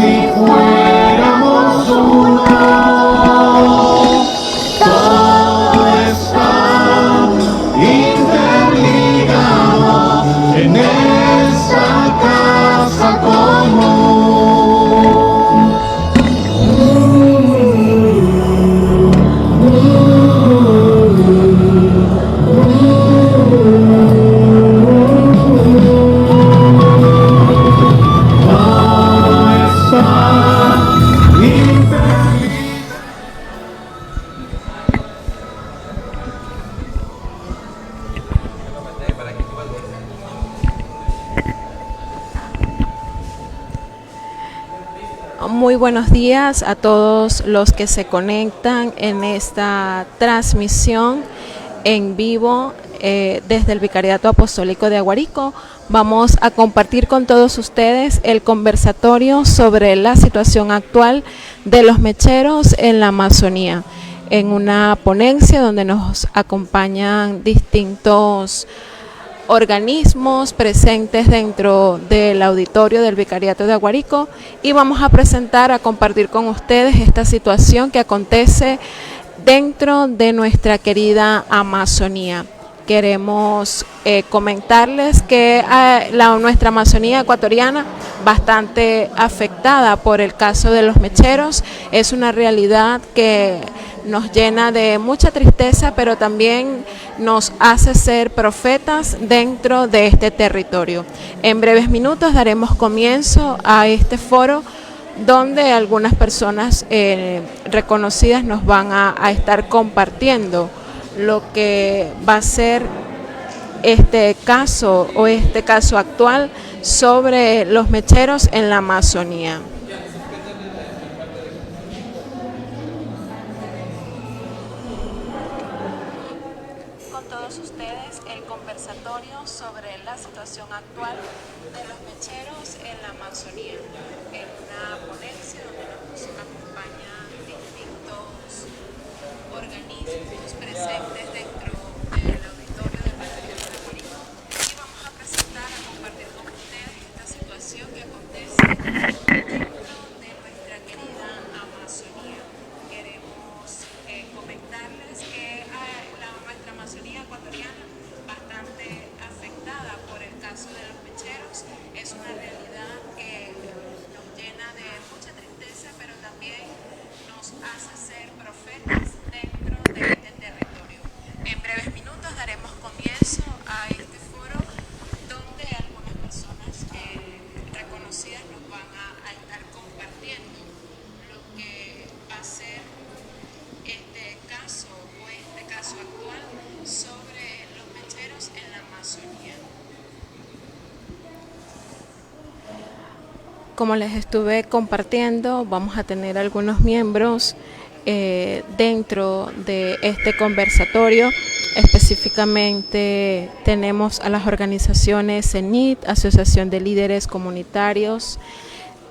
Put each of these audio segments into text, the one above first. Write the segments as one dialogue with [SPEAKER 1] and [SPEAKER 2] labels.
[SPEAKER 1] si fuéramos uno. Todo está interligado en esta casa común.
[SPEAKER 2] Muy buenos días a todos los que se conectan en esta transmisión en vivo desde el Vicariato Apostólico de Aguarico. Vamos a compartir con todos ustedes el conversatorio sobre la situación actual de los mecheros en la Amazonía, en una ponencia donde nos acompañan distintos organismos presentes dentro del auditorio del Vicariato de Aguarico, y vamos a presentar, a compartir con ustedes esta situación que acontece dentro de nuestra querida Amazonía. Queremos comentarles que nuestra Amazonía ecuatoriana, bastante afectada por el caso de los mecheros, es una realidad que nos llena de mucha tristeza, pero también nos hace ser profetas dentro de este territorio. En breves minutos daremos comienzo a este foro donde algunas personas reconocidas nos van a estar compartiendo lo que va a ser este caso actual sobre los mecheros en la Amazonía. Con todos ustedes el conversatorio sobre la situación actual de los mecheros en la Amazonía, en una ponencia donde nos acompañan distintos organismos presentes dentro del auditorio del Vicariato de Aguarico, y vamos a presentar, a compartir con ustedes esta situación que acontece dentro de nuestra querida Amazonía. Queremos comentarles que nuestra Amazonía ecuatoriana, bastante afectada por el caso de los mecheros, es una realidad que nos llena de mucha tristeza, pero también nos hace ser profetas dentro de este territorio. En breves minutos daremos comienzo a este foro donde algunas personas reconocidas nos van a estar compartiendo lo que va a ser este caso actual sobre los mecheros en la Amazonía. Como les estuve compartiendo, vamos a tener algunos miembros dentro de este conversatorio. Específicamente tenemos a las organizaciones CENIT, Asociación de Líderes Comunitarios,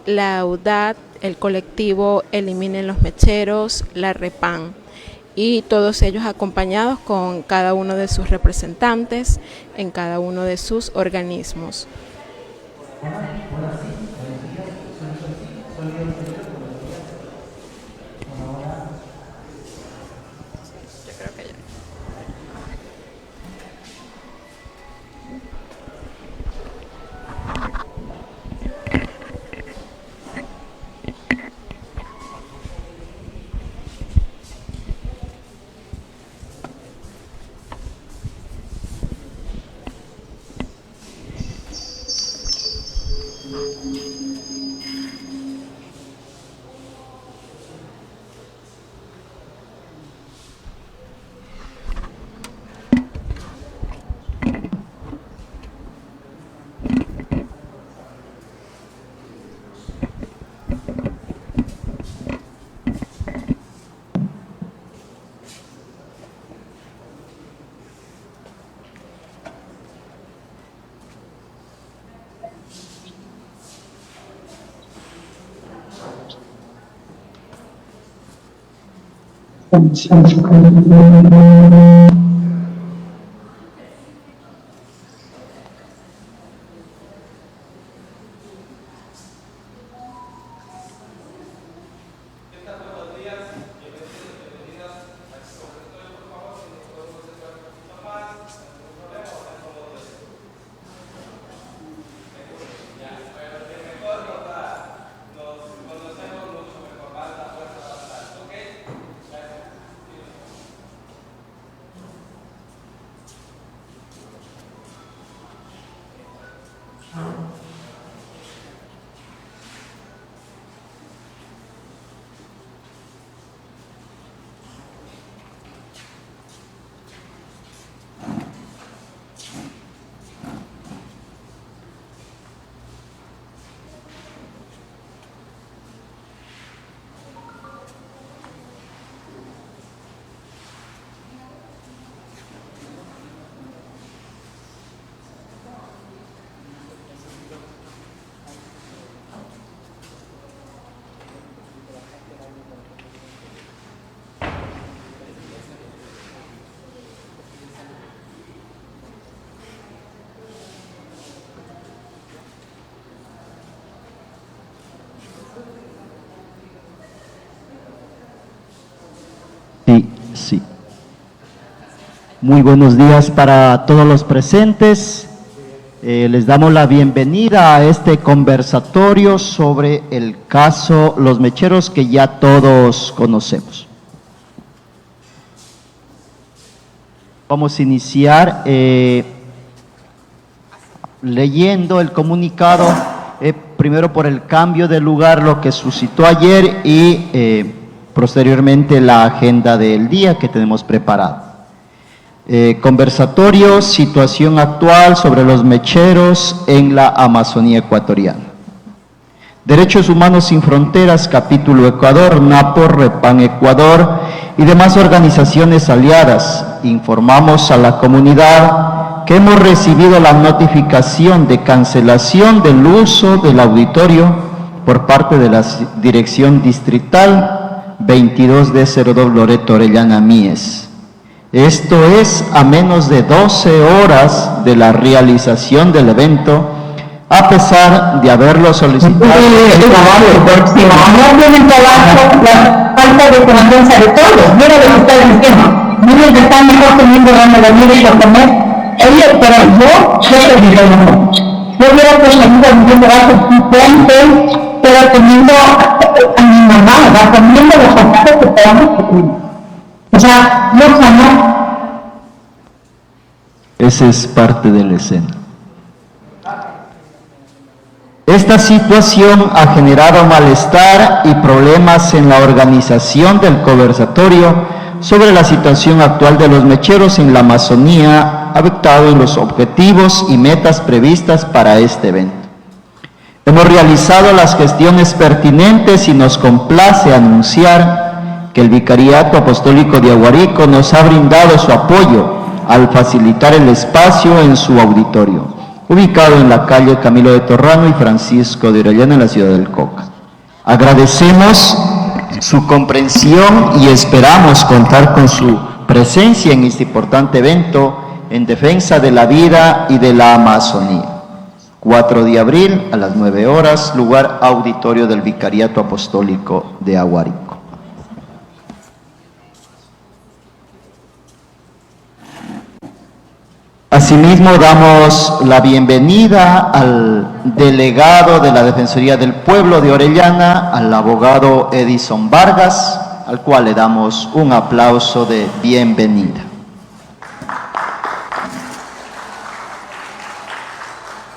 [SPEAKER 2] la UDAT, el colectivo Eliminen los Mecheros, la REPAN, y todos ellos acompañados con cada uno de sus representantes en cada uno de sus organismos.
[SPEAKER 3] Sí. Muy buenos días para todos los presentes. Les damos la bienvenida a este conversatorio sobre el caso Los Mecheros, que ya todos conocemos. Vamos a iniciar leyendo el comunicado, primero por el cambio de lugar, lo que suscitó ayer, y posteriormente la agenda del día que tenemos preparada. Conversatorio, situación actual sobre los mecheros en la Amazonía ecuatoriana. Derechos Humanos Sin Fronteras, capítulo Ecuador, NAPO, REPAN Ecuador y demás organizaciones aliadas. Informamos a la comunidad que hemos recibido la notificación de cancelación del uso del auditorio por parte de la Dirección Distrital 22D02 Loreto Orellana Mies. Esto es a menos de 12 horas de la realización del evento, a pesar de haberlo solicitado.
[SPEAKER 4] Si no tienen trabajo, la falta de confianza de todos. Mira lo que está diciendo. Miren que están mejor teniendo donde dormir y comer. Ellos, pero yo te digo no. Yo hubiera preferido viviendo bajo un puente, pero teniendo a mi mamá, comiendo los zapatos que tenemos. O sea, no jamás.
[SPEAKER 3] Esa es parte de la escena. Esta situación ha generado malestar y problemas en la organización del conversatorio sobre la situación actual de los mecheros en la Amazonía, afectado en los objetivos y metas previstas para este evento. Hemos realizado las gestiones pertinentes y nos complace anunciar que el Vicariato Apostólico de Aguarico nos ha brindado su apoyo al facilitar el espacio en su auditorio, ubicado en la calle Camilo de Torrano y Francisco de Orellana, en la ciudad del Coca. Agradecemos su comprensión y esperamos contar con su presencia en este importante evento en defensa de la vida y de la Amazonía. 4 de abril a las 9 horas, lugar auditorio del Vicariato Apostólico de Aguarico. Asimismo, damos la bienvenida al delegado de la Defensoría del Pueblo de Orellana, al abogado Edison Vargas, al cual le damos un aplauso de bienvenida.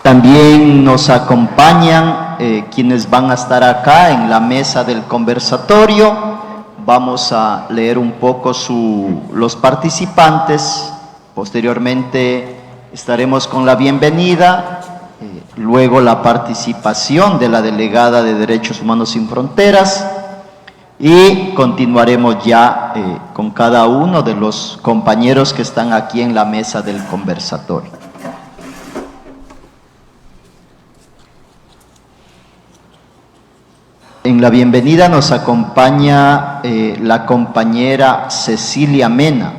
[SPEAKER 3] También nos acompañan quienes van a estar acá en la mesa del conversatorio. Vamos a leer un poco los participantes. Posteriormente estaremos con la bienvenida, luego la participación de la delegada de Derechos Humanos Sin Fronteras y continuaremos ya con cada uno de los compañeros que están aquí en la mesa del conversatorio. En la bienvenida nos acompaña la compañera Cecilia Mena.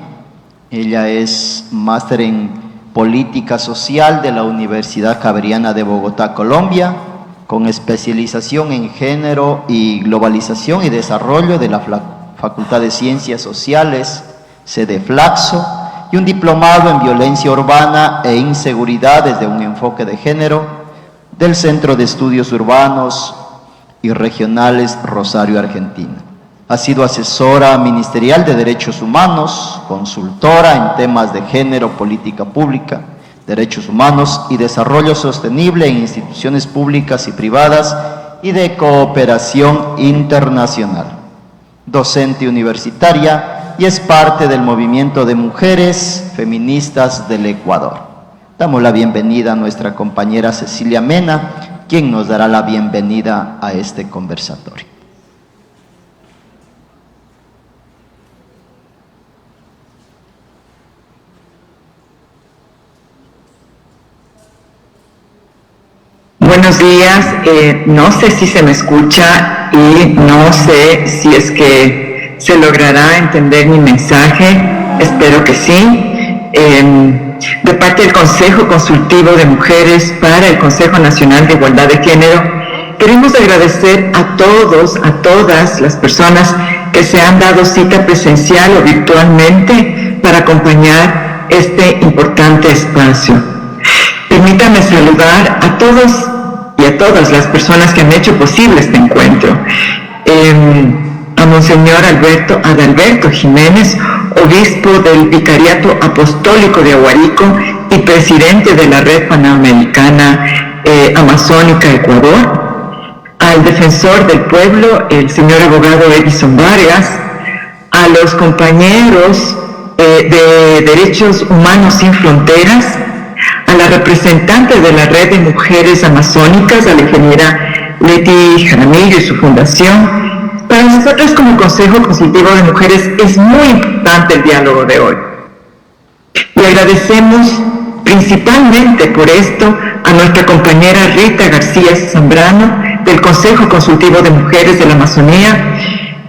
[SPEAKER 3] Ella es máster en Política Social de la Universidad Javeriana de Bogotá, Colombia, con especialización en Género y Globalización y Desarrollo de la Facultad de Ciencias Sociales, sede Flaxo, y un diplomado en Violencia Urbana e Inseguridad desde un enfoque de género del Centro de Estudios Urbanos y Regionales Rosario, Argentina. Ha sido asesora ministerial de Derechos Humanos, consultora en temas de género, política pública, Derechos Humanos y Desarrollo Sostenible en Instituciones Públicas y Privadas y de Cooperación Internacional. Docente universitaria y es parte del movimiento de mujeres feministas del Ecuador. Damos la bienvenida a nuestra compañera Cecilia Mena, quien nos dará la bienvenida a este conversatorio.
[SPEAKER 5] Buenos días, no sé si se me escucha y no sé si es que se logrará entender mi mensaje, espero que sí. De parte del Consejo Consultivo de Mujeres para el Consejo Nacional de Igualdad de Género, queremos agradecer a todos, a todas las personas que se han dado cita presencial o virtualmente para acompañar este importante espacio. Permítanme saludar a todos y a todas las personas que han hecho posible este encuentro. A Monseñor Adalberto Jiménez, obispo del Vicariato Apostólico de Aguarico y presidente de la Red Panamericana Amazónica Ecuador, al defensor del pueblo, el señor abogado Edison Vargas, a los compañeros de Derechos Humanos Sin Fronteras, a la representante de la Red de Mujeres Amazónicas, a la ingeniera Leti Jaramillo y su fundación. Para nosotros como Consejo Consultivo de Mujeres es muy importante el diálogo de hoy. Le agradecemos principalmente por esto a nuestra compañera Rita García Zambrano del Consejo Consultivo de Mujeres de la Amazonía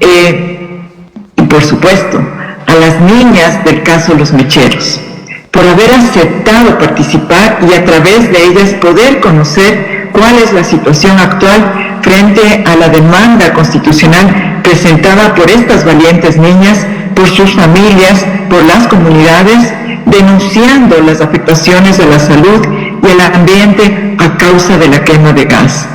[SPEAKER 5] y por supuesto a las niñas del caso Los Mecheros, por haber aceptado participar y a través de ellas poder conocer cuál es la situación actual frente a la demanda constitucional presentada por estas valientes niñas, por sus familias, por las comunidades, denunciando las afectaciones de la salud y el ambiente a causa de la quema de gas.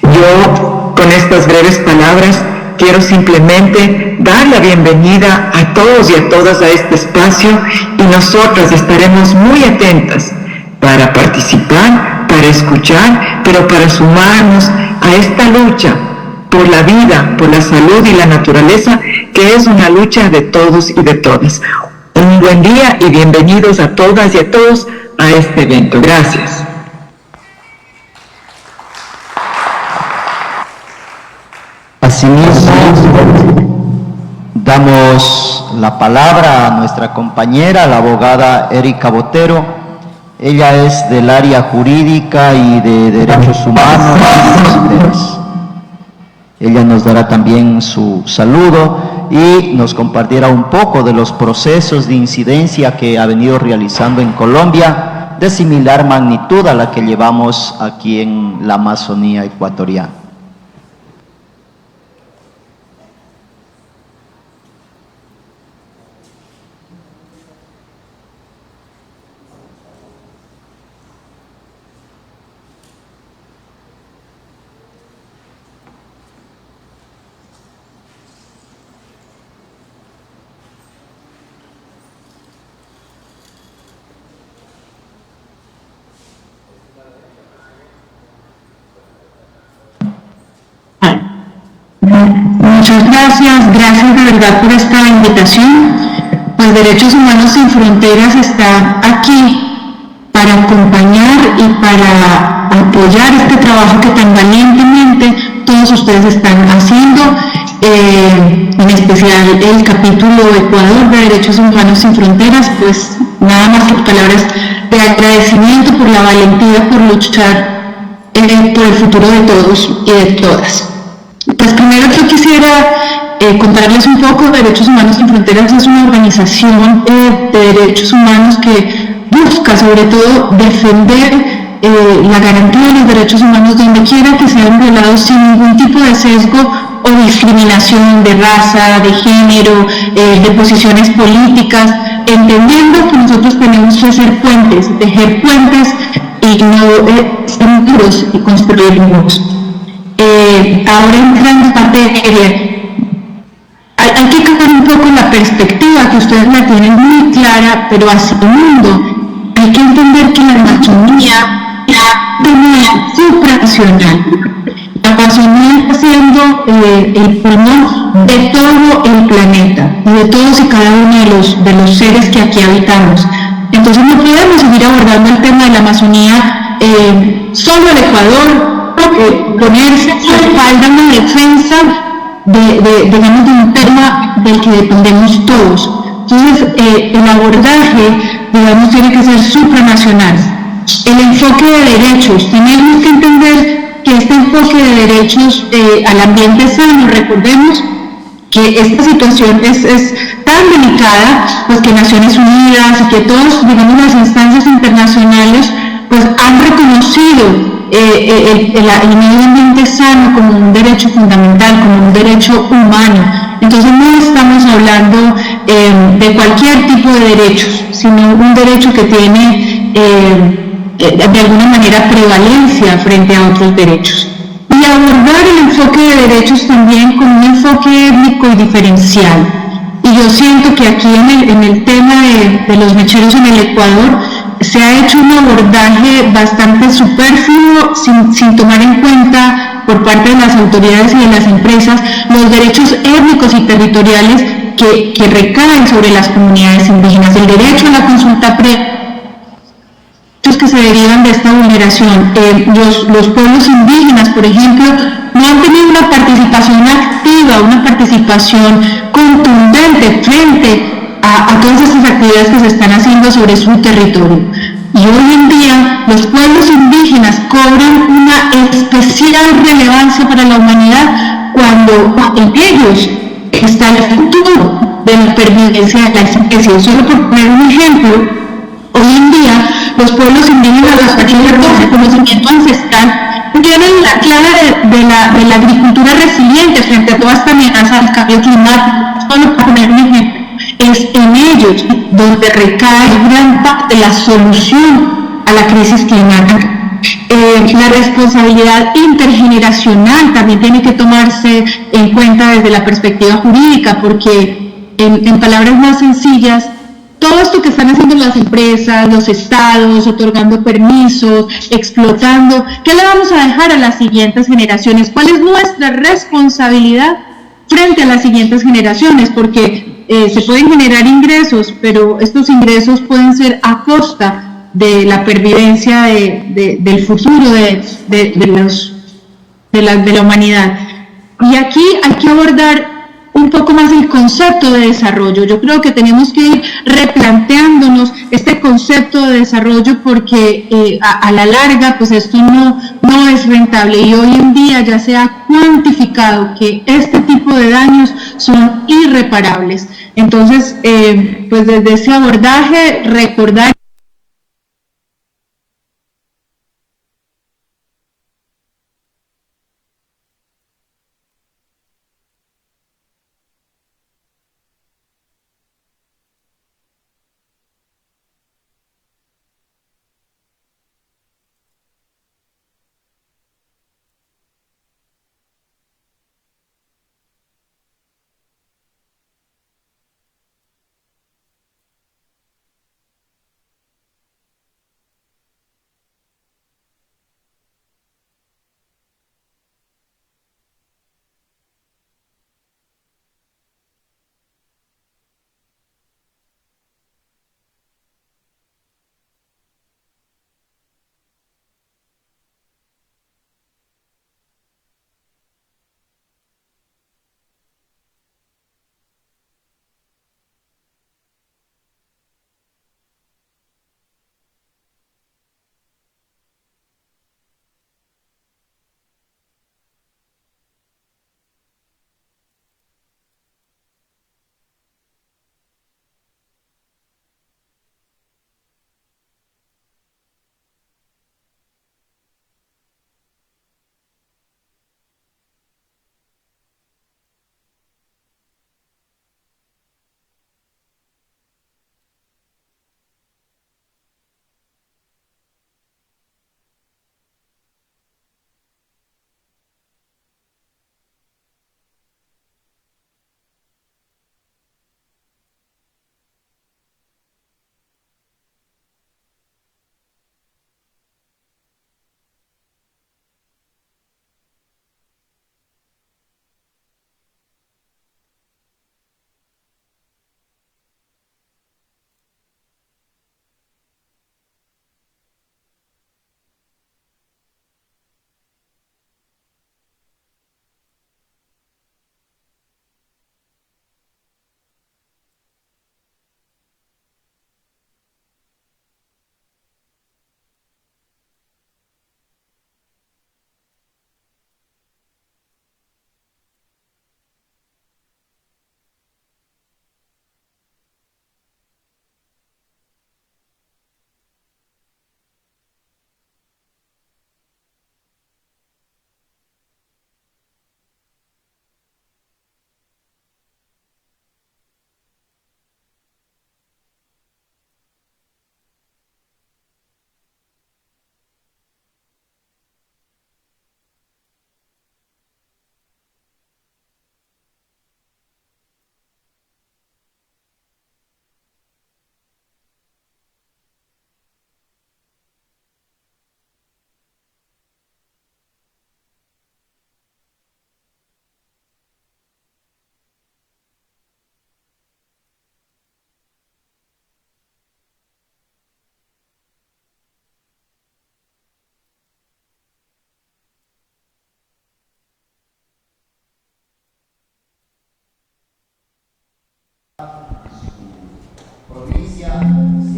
[SPEAKER 5] Yo, con estas breves palabras, quiero simplemente dar la bienvenida a todos y a todas a este espacio y nosotras estaremos muy atentas para participar, para escuchar, pero para sumarnos a esta lucha por la vida, por la salud y la naturaleza, que es una lucha de todos y de todas. Un buen día y bienvenidos a todas y a todos a este evento. Gracias.
[SPEAKER 3] Asimismo, damos la palabra a nuestra compañera, la abogada Erika Botero. Ella es del área jurídica y de derechos humanos. Ella nos dará también su saludo y nos compartirá un poco de los procesos de incidencia que ha venido realizando en Colombia, de similar magnitud a la que llevamos aquí en la Amazonía ecuatoriana.
[SPEAKER 4] Muchas gracias de verdad por esta invitación. Pues Derechos Humanos Sin Fronteras está aquí para acompañar y para apoyar este trabajo que tan valientemente todos ustedes están haciendo, en especial el capítulo Ecuador de Derechos Humanos Sin Fronteras. Pues nada más que palabras de agradecimiento por la valentía, por luchar por el futuro de todos y de todas. Pues primero yo quisiera contarles un poco. Derechos Humanos Sin Fronteras es una organización de derechos humanos que busca sobre todo defender la garantía de los derechos humanos donde quiera que sean violados sin ningún tipo de sesgo o discriminación de raza, de género, de posiciones políticas, entendiendo que nosotros tenemos que hacer puentes, tejer puentes y no ser muros y construir muros. Ahora entrando en materia, hay que cambiar un poco la perspectiva que ustedes la tienen muy clara, pero hacia el mundo hay que entender que la Amazonía es un tema supranacional. La Amazonía está siendo el pulmón de todo el planeta y de todos y cada uno de los seres que aquí habitamos. Entonces no podemos seguir abordando el tema de la Amazonía solo el Ecuador, ponerse a la espalda una defensa digamos, de un tema del que dependemos todos. Entonces, el abordaje, digamos, tiene que ser supranacional. El enfoque de derechos, tenemos que entender que este enfoque de derechos al ambiente sano, recordemos que esta situación es tan delicada, pues que Naciones Unidas y que todas, digamos, las instancias internacionales, pues han reconocido el medio ambiente sano como un derecho fundamental, como un derecho humano. Entonces no estamos hablando de cualquier tipo de derechos, sino un derecho que tiene de alguna manera prevalencia frente a otros derechos. Y abordar el enfoque de derechos también con un enfoque étnico y diferencial. Y yo siento que aquí en el tema de los mecheros en el Ecuador se ha hecho un abordaje bastante superfluo sin tomar en cuenta por parte de las autoridades y de las empresas los derechos étnicos y territoriales que recaen sobre las comunidades indígenas, el derecho a la consulta previa que se derivan de esta vulneración. Los pueblos indígenas, por ejemplo, no han tenido una participación activa, una participación contundente frente a todas estas actividades que se están haciendo sobre su territorio. Y hoy en día los pueblos indígenas cobran una especial relevancia para la humanidad cuando en ellos está el futuro de la pervivencia de la especie. Solo por poner un ejemplo, hoy en día, los pueblos indígenas, los territorios de conocimiento ancestral, tienen la clave de la agricultura resiliente frente a toda esta amenaza del cambio climático. Solo para poner un ejemplo, es en ellos donde recae gran parte de la solución a la crisis climática. La responsabilidad intergeneracional también tiene que tomarse en cuenta desde la perspectiva jurídica, porque en palabras más sencillas, todo esto que están haciendo las empresas, los estados, otorgando permisos, explotando, ¿qué le vamos a dejar a las siguientes generaciones? ¿Cuál es nuestra responsabilidad frente a las siguientes generaciones? Porque se pueden generar ingresos, pero estos ingresos pueden ser a costa de la pervivencia del futuro de la humanidad. Y aquí hay que abordar un poco más el concepto de desarrollo. Yo creo que tenemos que ir replanteándonos este concepto de desarrollo porque a la larga pues esto no es rentable y hoy en día ya se ha cuantificado que este tipo de daños son irreparables. Entonces, pues desde ese abordaje, recordar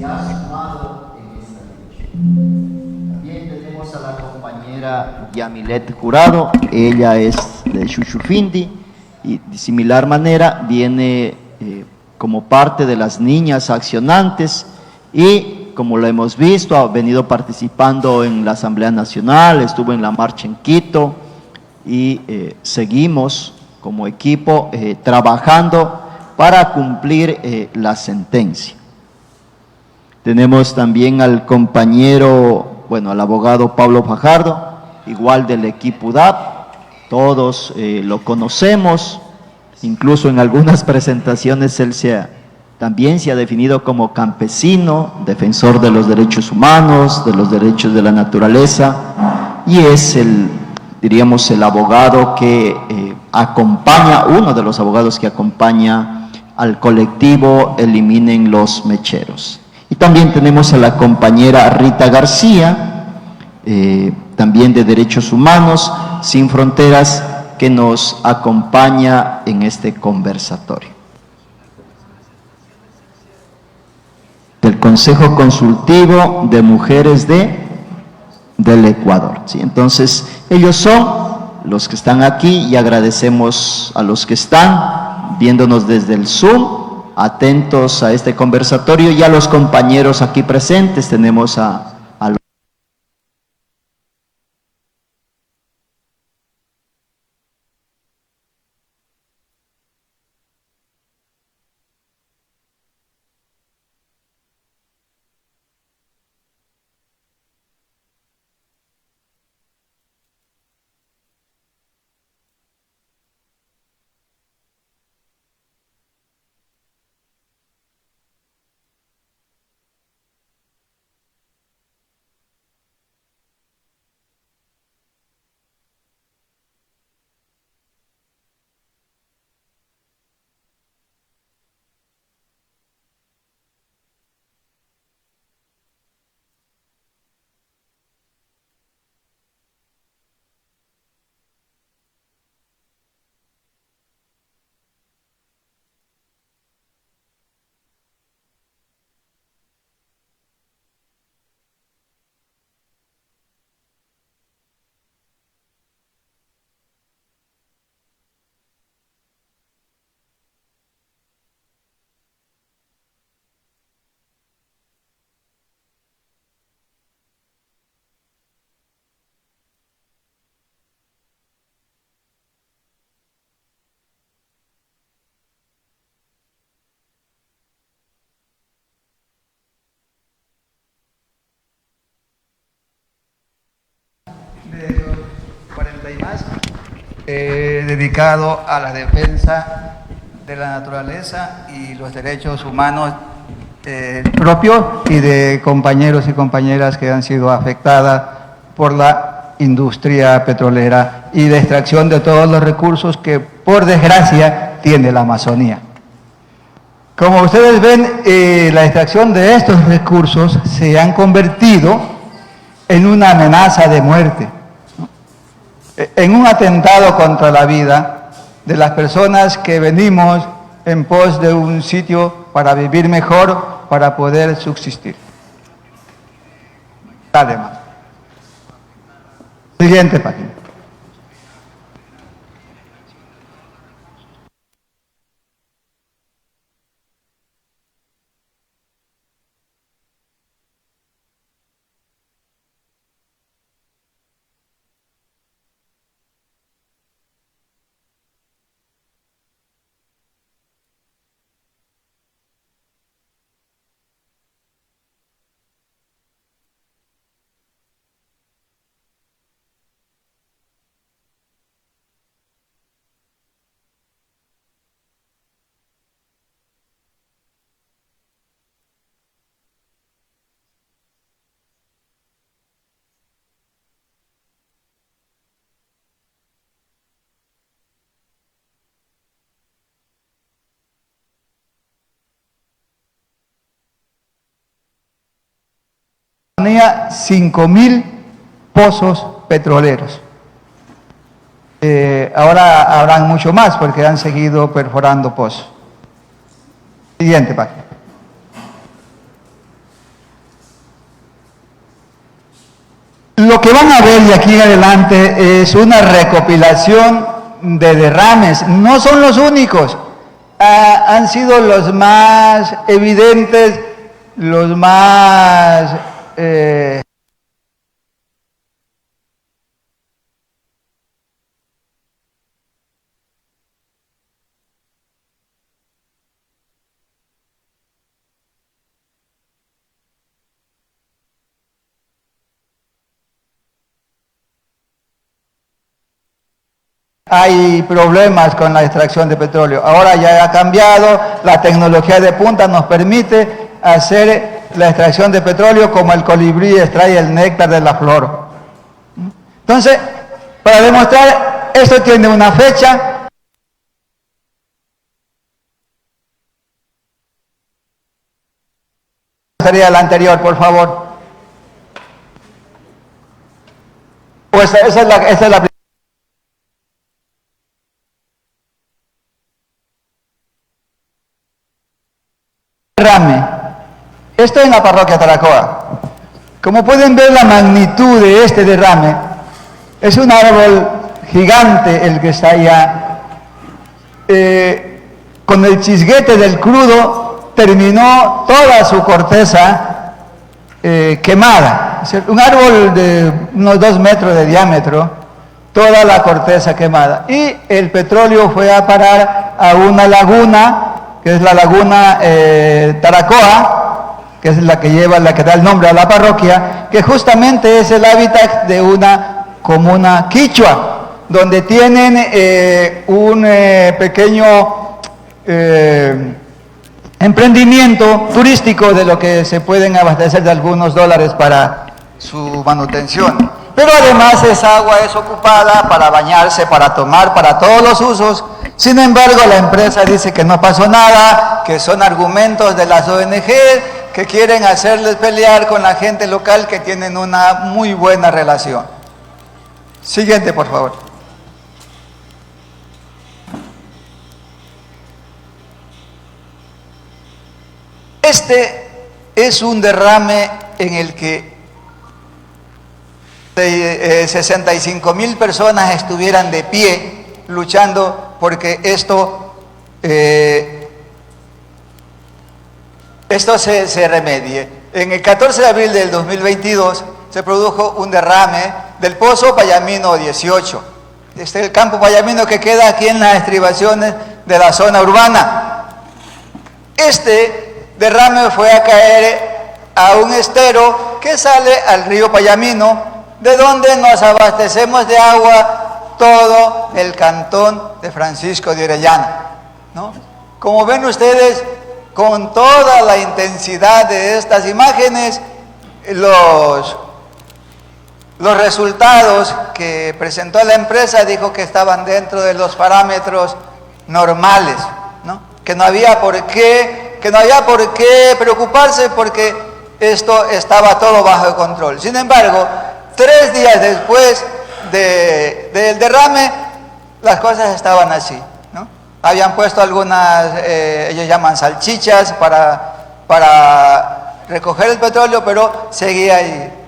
[SPEAKER 3] se ha sumado en esta lucha. También tenemos a la compañera Yamilet Jurado, ella es de Chuchufindi y de similar manera viene como parte de las niñas accionantes y como lo hemos visto ha venido participando en la Asamblea Nacional, estuvo en la marcha en Quito y seguimos como equipo trabajando para cumplir la sentencia. Tenemos también al compañero, al abogado Pablo Fajardo, igual del equipo UDAP, todos lo conocemos, incluso en algunas presentaciones él también se ha definido como campesino, defensor de los derechos humanos, de los derechos de la naturaleza, y es diríamos, el abogado que acompaña, uno de los abogados que acompaña al colectivo Eliminen los Mecheros. Y también tenemos a la compañera Rita García, también de Derechos Humanos Sin Fronteras, que nos acompaña en este conversatorio. Del Consejo Consultivo de Mujeres del Ecuador. ¿Sí? Entonces, ellos son los que están aquí y agradecemos a los que están viéndonos desde el Zoom, atentos a este conversatorio, y a los compañeros aquí presentes. Tenemos a
[SPEAKER 6] de los 40 y más, dedicado a la defensa de la naturaleza y los derechos humanos propios y de compañeros y compañeras que han sido afectadas por la industria petrolera y de extracción de todos los recursos que, por desgracia, tiene la Amazonía. Como ustedes ven, la extracción de estos recursos se han convertido en una amenaza de muerte, en un atentado contra la vida de las personas que venimos en pos de un sitio para vivir mejor, para poder subsistir. Además, siguiente página. Tenía 5.000 pozos petroleros. Ahora habrán mucho más porque han seguido perforando pozos. Siguiente página. Lo que van a ver de aquí en adelante es una recopilación de derrames. No son los únicos, han sido los más evidentes, los más... Hay problemas con la extracción de petróleo. Ahora ya ha cambiado, la tecnología de punta nos permite hacer la extracción de petróleo como el colibrí extrae el néctar de la flor. Entonces, para demostrar, esto tiene una fecha. Sería la anterior, por favor. O esa es la primera. Derrame. Esto en la parroquia Taracoa. Como pueden ver, la magnitud de este derrame, es un árbol gigante el que está allá. Con el chisguete del crudo terminó toda su corteza quemada. Es decir, un árbol de unos 2 metros de diámetro, toda la corteza quemada. Y el petróleo fue a parar a una laguna, que es la laguna Taracoa, que es la que da el nombre a la parroquia, que justamente es el hábitat de una comuna quichua, donde tienen un pequeño emprendimiento turístico de lo que se pueden abastecer de algunos dólares para su manutención. Pero además esa agua es ocupada para bañarse, para tomar, para todos los usos. Sin embargo, la empresa dice que no pasó nada, que son argumentos de las ONG que quieren hacerles pelear con la gente local que tienen una muy buena relación. Siguiente, por favor. Este es un derrame en el que 65,000 personas estuvieran de pie luchando porque esto se remedie. En el 14 de abril del 2022 se produjo un derrame del Pozo Payamino 18. Este es el campo Payamino que queda aquí en las estribaciones de la zona urbana. Este derrame fue a caer a un estero que sale al río Payamino, de donde nos abastecemos de agua todo el cantón de Francisco de Orellana, ¿no? Como ven ustedes, con toda la intensidad de estas imágenes, los resultados que presentó la empresa dijo que estaban dentro de los parámetros normales, ¿no? Que no había por qué preocuparse porque esto estaba todo bajo control. Sin embargo, 3 días después del derrame, las cosas estaban así, ¿no? Habían puesto algunas, ellos llaman salchichas para recoger el petróleo, pero seguía ahí.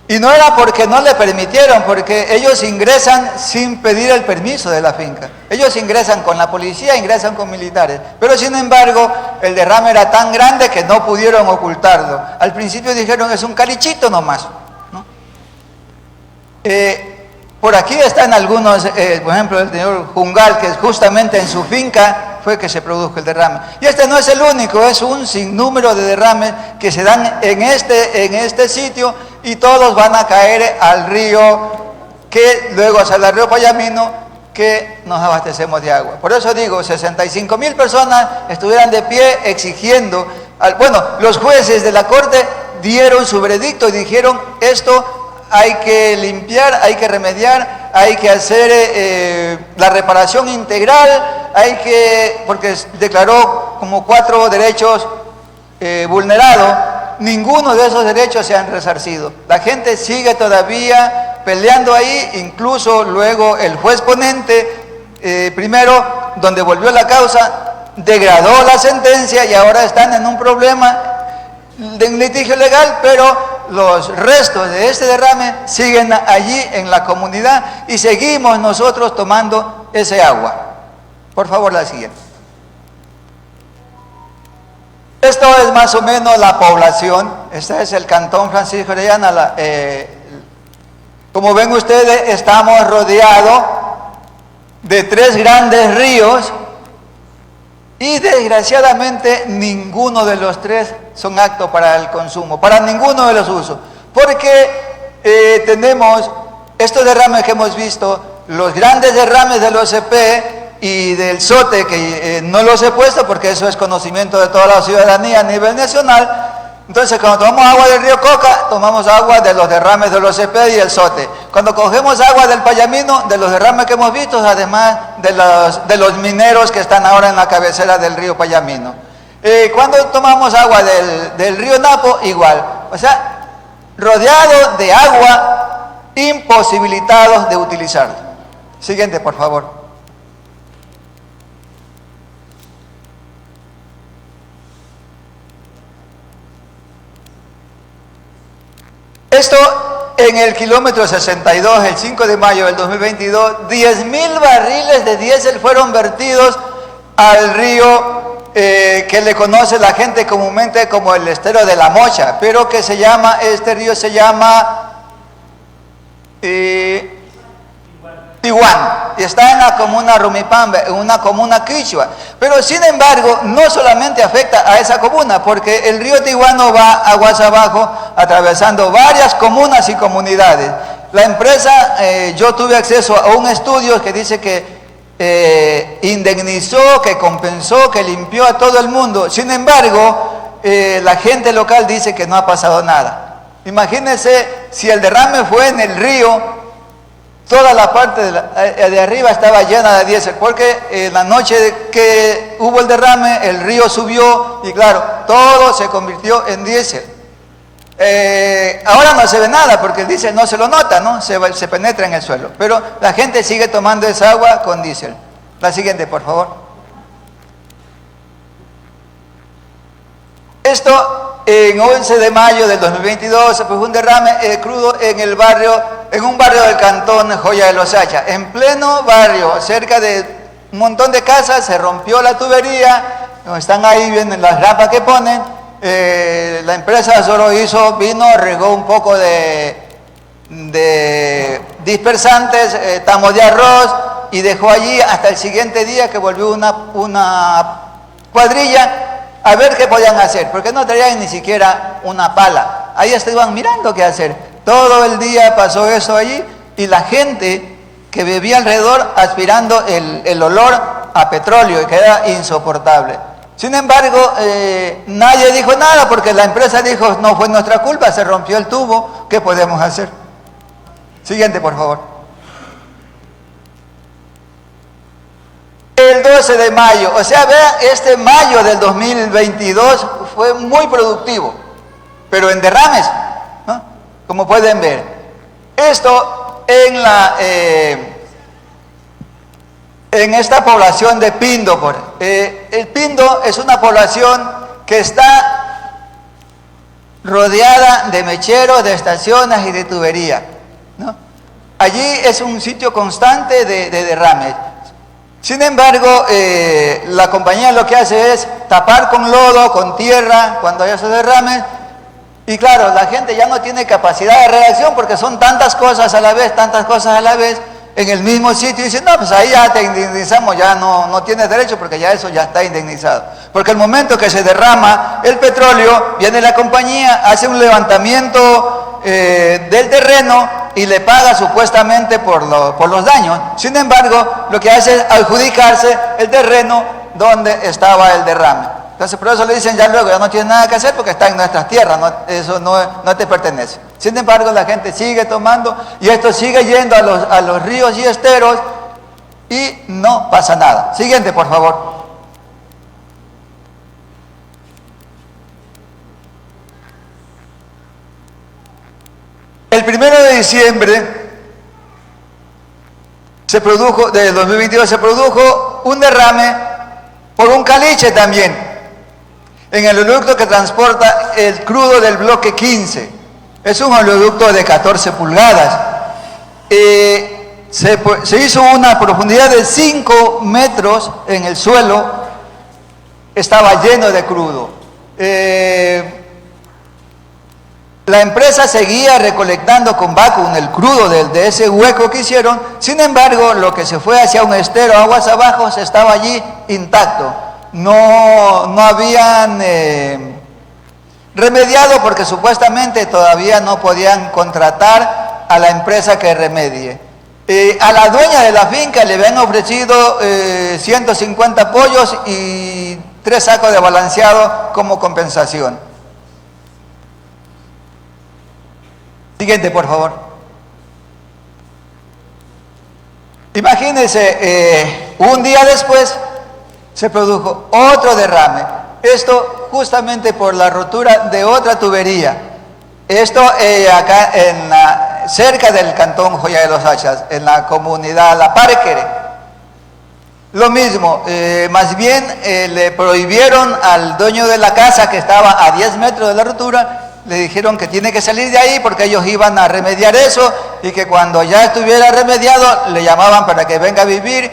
[SPEAKER 6] Y no era porque no le permitieron, porque ellos ingresan sin pedir el permiso de la finca. Ellos ingresan con la policía, ingresan con militares. Pero sin embargo, el derrame era tan grande que no pudieron ocultarlo. Al principio dijeron, es un carichito nomás, ¿no? Por aquí están algunos, por ejemplo, el señor Jungal, que justamente en su finca fue que se produjo el derrame. Y este no es el único, es un sinnúmero de derrames que se dan en este sitio y todos van a caer al río, que luego sale al río Payamino, que nos abastecemos de agua. Por eso digo, 65,000 personas estuvieran de pie exigiendo, los jueces de la corte dieron su veredicto y dijeron, esto hay que limpiar, hay que remediar, hay que hacer la reparación integral, porque declaró como 4 derechos vulnerados, ninguno de esos derechos se han resarcido. La gente sigue todavía peleando ahí, incluso luego el juez ponente, primero, donde volvió la causa, degradó la sentencia y ahora están en un problema de litigio legal, pero los restos de este derrame siguen allí en la comunidad y seguimos nosotros tomando ese agua. Por favor, la siguiente. Esto es más o menos la población. Este es el Cantón Francisco Orellana. Como ven ustedes, estamos rodeados de 3 grandes ríos y desgraciadamente ninguno de los 3 son aptos para el consumo, para ninguno de los usos, porque tenemos estos derrames que hemos visto, los grandes derrames del OCP y del SOTE, que no los he puesto porque eso es conocimiento de toda la ciudadanía a nivel nacional. Entonces, cuando tomamos agua del río Coca, tomamos agua de los derrames del OCP y el SOTE. Cuando cogemos agua del Payamino, de los derrames que hemos visto, además de los mineros que están ahora en la cabecera del río Payamino. Cuando tomamos agua del río Napo, igual. O sea, rodeado de agua, imposibilitados de utilizarlo. Siguiente, por favor. Esto en el kilómetro 62, el 5 de mayo del 2022, 10.000 barriles de diésel fueron vertidos al río que le conoce la gente comúnmente como el estero de la Mocha, pero que este río se llama Tihuán, y está en la comuna Rumipambe, en una comuna quichua. Pero sin embargo, no solamente afecta a esa comuna, porque el río Tihuano va aguas abajo, atravesando varias comunas y comunidades. La empresa, yo tuve acceso a un estudio que dice que indemnizó, que compensó, que limpió a todo el mundo. Sin embargo, la gente local dice que no ha pasado nada. Imagínense si el derrame fue en el río. Toda la parte de arriba estaba llena de diésel, porque la noche que hubo el derrame, el río subió y claro, todo se convirtió en diésel. Ahora no se ve nada porque el diésel no se lo nota, ¿no? Se penetra en el suelo, pero la gente sigue tomando esa agua con diésel. La siguiente, por favor. Esto en 11 de mayo del 2022 se produjo un derrame crudo en un barrio del cantón Joya de los Hacha. En pleno barrio, cerca de un montón de casas, se rompió la tubería, están ahí viendo las rampas que ponen. La empresa solo vino, regó un poco de dispersantes, tamos de arroz y dejó allí hasta el siguiente día que volvió una cuadrilla a ver qué podían hacer, porque no traían ni siquiera una pala. Ahí estaban mirando qué hacer. Todo el día pasó eso allí y la gente que vivía alrededor aspirando el olor a petróleo y que era insoportable. Sin embargo, nadie dijo nada porque la empresa dijo, no fue nuestra culpa, se rompió el tubo, ¿qué podemos hacer? Siguiente, por favor. El 12 de mayo, o sea, vea, este mayo del 2022 fue muy productivo, pero en derrames, ¿no? Como pueden ver. Esto en esta población de Pindo. El Pindo es una población que está rodeada de mecheros, de estaciones y de tubería, ¿no? Allí es un sitio constante de derrames. Sin embargo, la compañía lo que hace es tapar con lodo, con tierra, cuando hay esos derrames. Y claro, la gente ya no tiene capacidad de reacción porque son tantas cosas a la vez, en el mismo sitio. Y dicen, no, pues ahí ya te indemnizamos, ya no tienes derecho porque ya eso ya está indemnizado. Porque el momento que se derrama el petróleo, viene la compañía, hace un levantamiento del terreno y le paga supuestamente por los daños. Sin embargo, lo que hace es adjudicarse el terreno donde estaba el derrame. Entonces, por eso le dicen ya luego, ya no tienes nada que hacer porque está en nuestras tierras, eso no te pertenece. Sin embargo, la gente sigue tomando y esto sigue yendo a los ríos y esteros y no pasa nada. Siguiente, por favor. El 1 de diciembre de 2022 se produjo un derrame por un caliche también, en el oleoducto que transporta el crudo del bloque 15. Es un oleoducto de 14 pulgadas. Se hizo una profundidad de 5 metros en el suelo, estaba lleno de crudo. La empresa seguía recolectando con vacuum el crudo de ese hueco que hicieron. Sin embargo, lo que se fue hacia un estero aguas abajo estaba allí intacto. No habían remediado porque supuestamente todavía no podían contratar a la empresa que remedie. A la dueña de la finca le habían ofrecido 150 pollos y 3 sacos de balanceado como compensación. Siguiente, por favor. Imagínense, un día después se produjo otro derrame. Esto justamente por la rotura de otra tubería. Esto acá cerca del cantón Joya de los Hachas, en la comunidad La Parquere. Lo mismo, más bien le prohibieron al dueño de la casa que estaba a 10 metros de la rotura, le dijeron que tiene que salir de ahí porque ellos iban a remediar eso y que cuando ya estuviera remediado le llamaban para que venga a vivir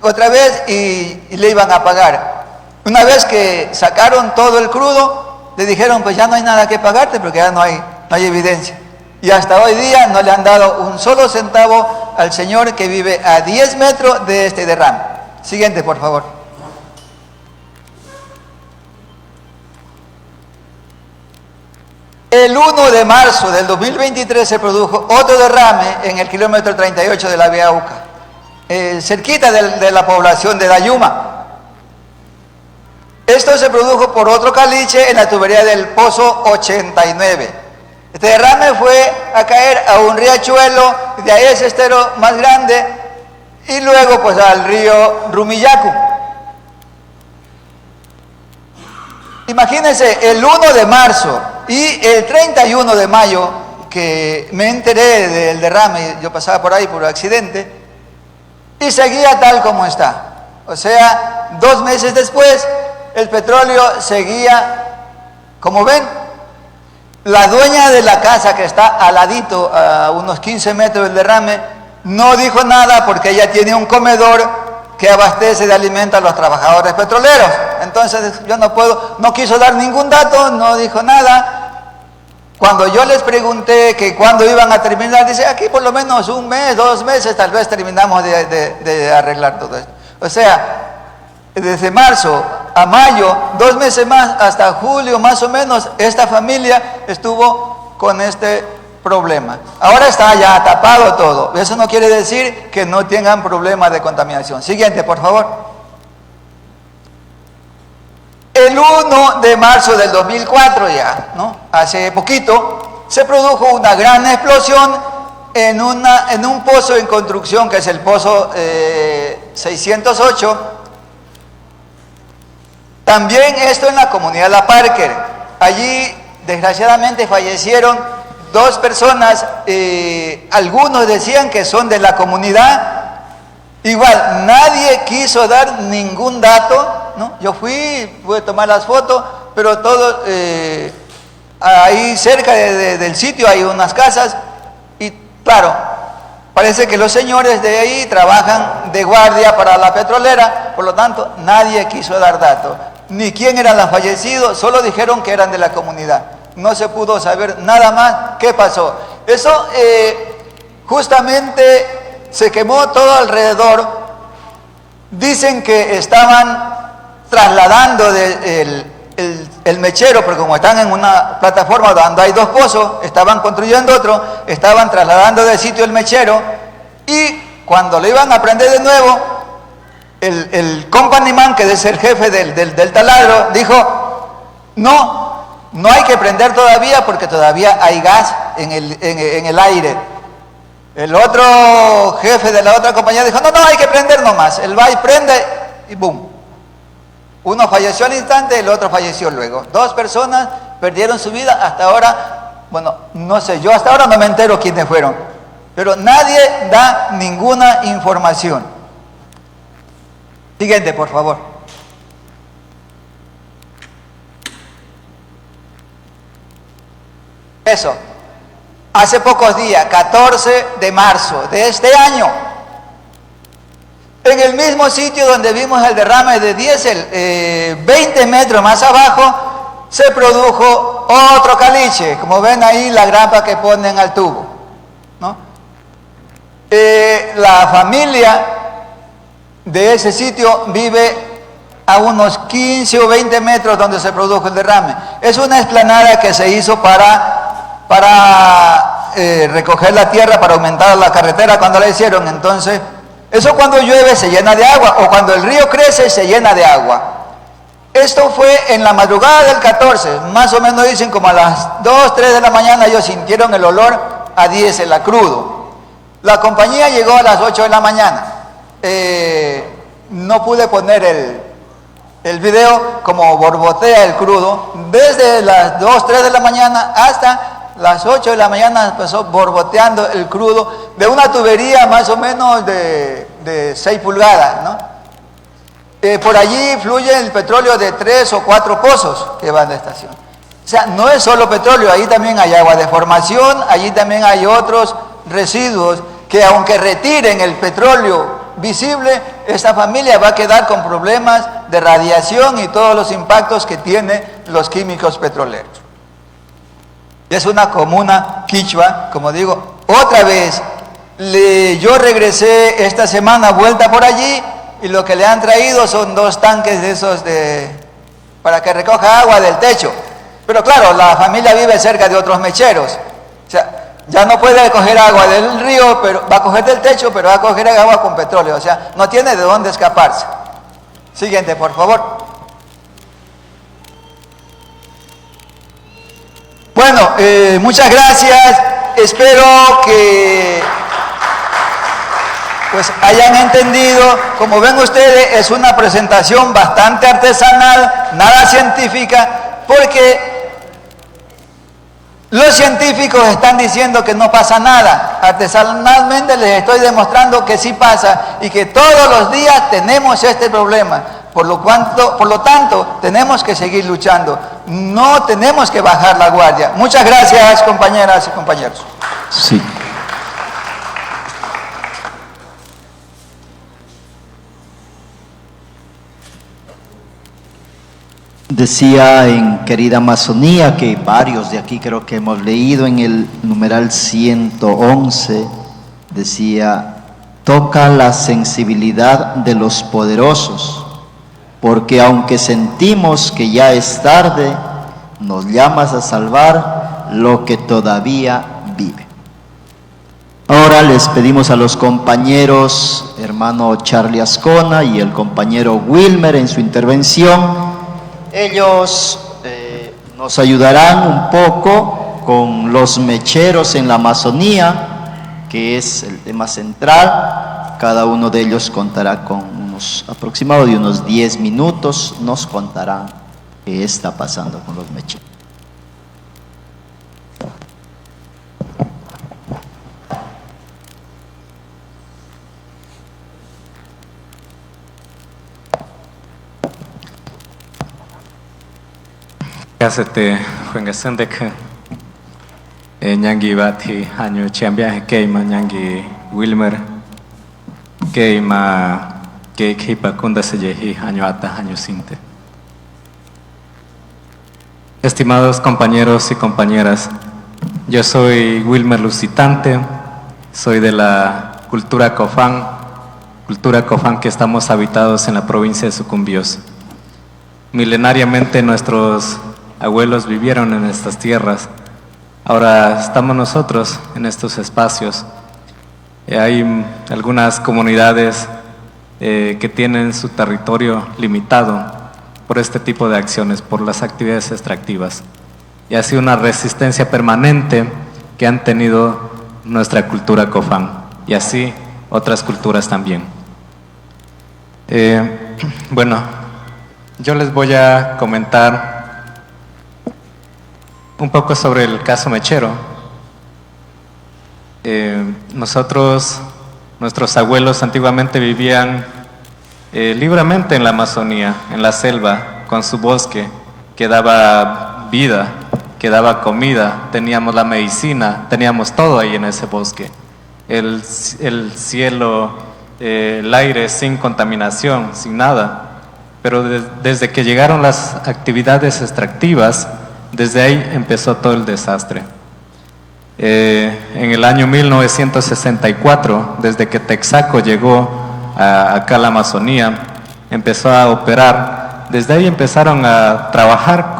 [SPEAKER 6] otra vez y le iban a pagar. Una vez que sacaron todo el crudo, le dijeron pues ya no hay nada que pagarte porque ya no hay evidencia. Y hasta hoy día no le han dado un solo centavo al señor que vive a 10 metros de este derrame. Siguiente, por favor. El 1 de marzo del 2023 se produjo otro derrame en el kilómetro 38 de la vía UCA, cerquita de la población de Dayuma. Esto se produjo por otro caliche en la tubería del Pozo 89. Este derrame fue a caer a un riachuelo, de ahí ese estero más grande, y luego pues al río Rumillacu. Imagínense, el 1 de marzo y el 31 de mayo, que me enteré del derrame, yo pasaba por ahí por accidente, y seguía tal como está. O sea, 2 meses después, el petróleo seguía, como ven. La dueña de la casa que está al ladito, a unos 15 metros del derrame, no dijo nada porque ella tiene un comedor que abastece de alimento a los trabajadores petroleros. Entonces yo no quiso dar ningún dato, no dijo nada. Cuando yo les pregunté que cuándo iban a terminar, dice aquí por lo menos 1 mes, 2 meses, tal vez terminamos de arreglar todo esto. O sea, desde marzo a mayo, 2 meses más, hasta julio más o menos, esta familia estuvo con este problema. Ahora está ya tapado todo. Eso no quiere decir que no tengan problemas de contaminación. Siguiente, por favor. El 1 de marzo del 2004 ya, ¿no? Hace poquito, se produjo una gran explosión en un pozo en construcción que es el pozo 608. También esto en la comunidad La Parquere. Allí desgraciadamente fallecieron 2 personas, algunos decían que son de la comunidad. Igual, nadie quiso dar ningún dato, ¿no? Yo pude tomar las fotos, pero todo, ahí cerca del sitio hay unas casas y claro, parece que los señores de ahí trabajan de guardia para la petrolera, por lo tanto, nadie quiso dar datos. Ni quién eran los fallecidos, solo dijeron que eran de la comunidad. No se pudo saber nada más qué pasó. Eso justamente se quemó todo alrededor. Dicen que estaban trasladando el mechero, porque como están en una plataforma donde hay 2 pozos, estaban construyendo otro, estaban trasladando de sitio el mechero y cuando lo iban a prender de nuevo, el company man, que es el jefe del taladro, dijo, no hay que prender todavía porque todavía hay gas en el aire. El otro jefe de la otra compañía dijo, no hay que prender nomás. Él va y prende y boom. Uno falleció al instante, el otro falleció luego. 2 personas perdieron su vida. Hasta ahora, bueno, no sé, yo hasta ahora no me entero quiénes fueron. Pero nadie da ninguna información. Siguiente, por favor. Eso. hace pocos días, 14 de marzo de este año, en el mismo sitio donde vimos el derrame de diésel, 20 metros más abajo, se produjo otro caliche, como ven ahí la grapa que ponen al tubo, ¿no? La familia de ese sitio vive a unos 15 o 20 metros donde se produjo el derrame. Es una explanada que se hizo para recoger la tierra, para aumentar la carretera cuando la hicieron. Entonces, eso cuando llueve se llena de agua, o cuando el río crece se llena de agua. Esto fue en la madrugada del 14, más o menos dicen como a las 2, 3 de la mañana ellos sintieron el olor a diésel, a crudo. La compañía llegó a las 8 de la mañana. No pude poner el video como borbotea el crudo. Desde las 2, 3 de la mañana hasta las 8 de la mañana empezó borboteando el crudo de una tubería más o menos de 6 pulgadas, ¿no? Por allí fluye el petróleo de 3 o 4 pozos que van de estación. O sea, no es solo petróleo, ahí también hay agua de formación, allí también hay otros residuos que aunque retiren el petróleo visible, esta familia va a quedar con problemas de radiación y todos los impactos que tienen los químicos petroleros. Es una comuna quichua, como digo. Otra vez, yo regresé esta semana vuelta por allí y lo que le han traído son 2 tanques de esos para que recoja agua del techo. Pero claro, la familia vive cerca de otros mecheros. O sea, ya no puede coger agua del río, pero va a coger del techo, pero va a coger agua con petróleo. O sea, no tiene de dónde escaparse. Siguiente, por favor. Bueno, muchas gracias. Espero que pues hayan entendido. Como ven ustedes, es una presentación bastante artesanal, nada científica, porque los científicos están diciendo que no pasa nada. Artesanalmente les estoy demostrando que sí pasa y que todos los días tenemos este problema. Por lo tanto, tenemos que seguir luchando. No tenemos que bajar la guardia. Muchas gracias, compañeras y compañeros.
[SPEAKER 3] Sí. Decía en Querida Amazonía, que varios de aquí creo que hemos leído en el numeral 111, decía: toca la sensibilidad de los poderosos, porque aunque sentimos que ya es tarde, nos llamas a salvar lo que todavía vive. Ahora les pedimos a los compañeros, hermano Charlie Ascona y el compañero Wilmer en su intervención. Ellos nos ayudarán un poco con los mecheros en la Amazonía, que es el tema central. Cada uno de ellos contará con unos aproximados de unos 10 minutos, nos contarán qué está pasando con los mecheros.
[SPEAKER 7] Kasete Juengasendek Ñangi Bati Año Chiambia Keima Ñangi Wilmer Keima Kekipa Kunda Seyehi Año Ata Año Sinte. Estimados compañeros y compañeras, yo soy Wilmer Lusitante, soy de la cultura Cofán que estamos habitados en la provincia de Sucumbíos. Milenariamente nuestros abuelos vivieron en estas tierras, ahora estamos nosotros en estos espacios. Hay algunas comunidades que tienen su territorio limitado por este tipo de acciones, por las actividades extractivas. Y ha sido una resistencia permanente que han tenido nuestra cultura Cofán, y así otras culturas también. Bueno, yo les voy a comentar un poco sobre el caso mechero. Nuestros abuelos antiguamente vivían libremente en la Amazonía, en la selva, con su bosque que daba vida, que daba comida, teníamos la medicina, teníamos todo ahí en ese bosque. El cielo, el aire sin contaminación, sin nada. Pero desde que llegaron las actividades extractivas, desde ahí empezó todo el desastre. En el año 1964, desde que Texaco llegó acá a la Amazonía, empezó a operar. Desde ahí empezaron a trabajar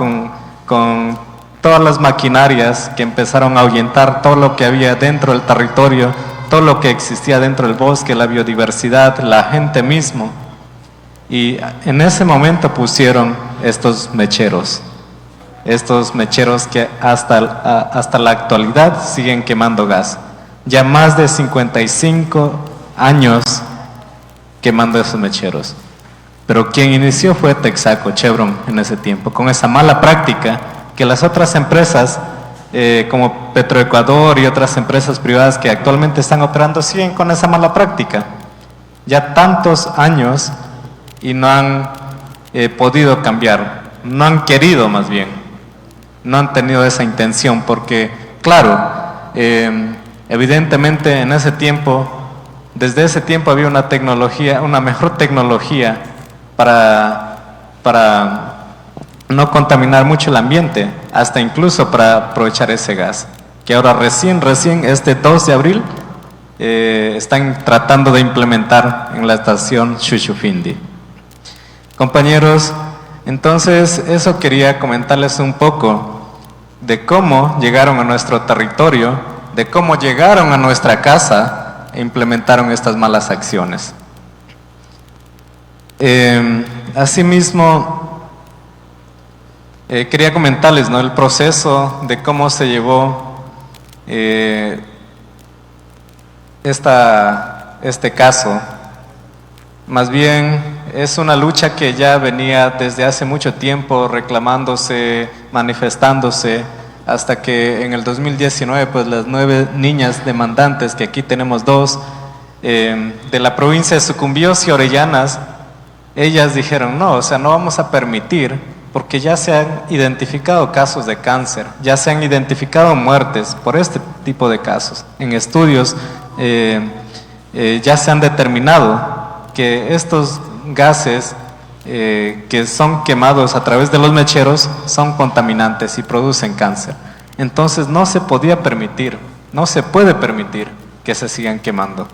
[SPEAKER 7] con todas las maquinarias que empezaron a ahuyentar todo lo que había dentro del territorio, todo lo que existía dentro del bosque, la biodiversidad, la gente mismo. Y en ese momento pusieron estos mecheros que hasta la actualidad siguen quemando gas. Ya más de 55 años quemando esos mecheros. Pero quien inició fue Texaco, Chevron, en ese tiempo, con esa mala práctica que las otras empresas, como Petroecuador y otras empresas privadas que actualmente están operando, siguen con esa mala práctica. Ya tantos años y no han podido cambiar, no han querido más bien, no han tenido esa intención, porque claro, evidentemente en ese tiempo, desde ese tiempo había una tecnología, una mejor tecnología para no contaminar mucho el ambiente, hasta incluso para aprovechar ese gas, que ahora recién este 2 de abril están tratando de implementar en la estación Shushufindi. Compañeros, entonces eso quería comentarles un poco de cómo llegaron a nuestro territorio, de cómo llegaron a nuestra casa e implementaron estas malas acciones. Asimismo, quería comentarles, ¿no?, el proceso de cómo se llevó este caso. Más bien es una lucha que ya venía desde hace mucho tiempo reclamándose, manifestándose, hasta que en el 2019 pues las 9 niñas demandantes, que aquí tenemos 2, de la provincia de Sucumbíos y Orellanas, ellas dijeron no, o sea, no vamos a permitir, porque ya se han identificado casos de cáncer, ya se han identificado muertes por este tipo de casos. En estudios ya se han determinado que estos gases que son quemados a través de los mecheros son contaminantes y producen cáncer. Entonces no se podía permitir, no se puede permitir que se sigan quemando.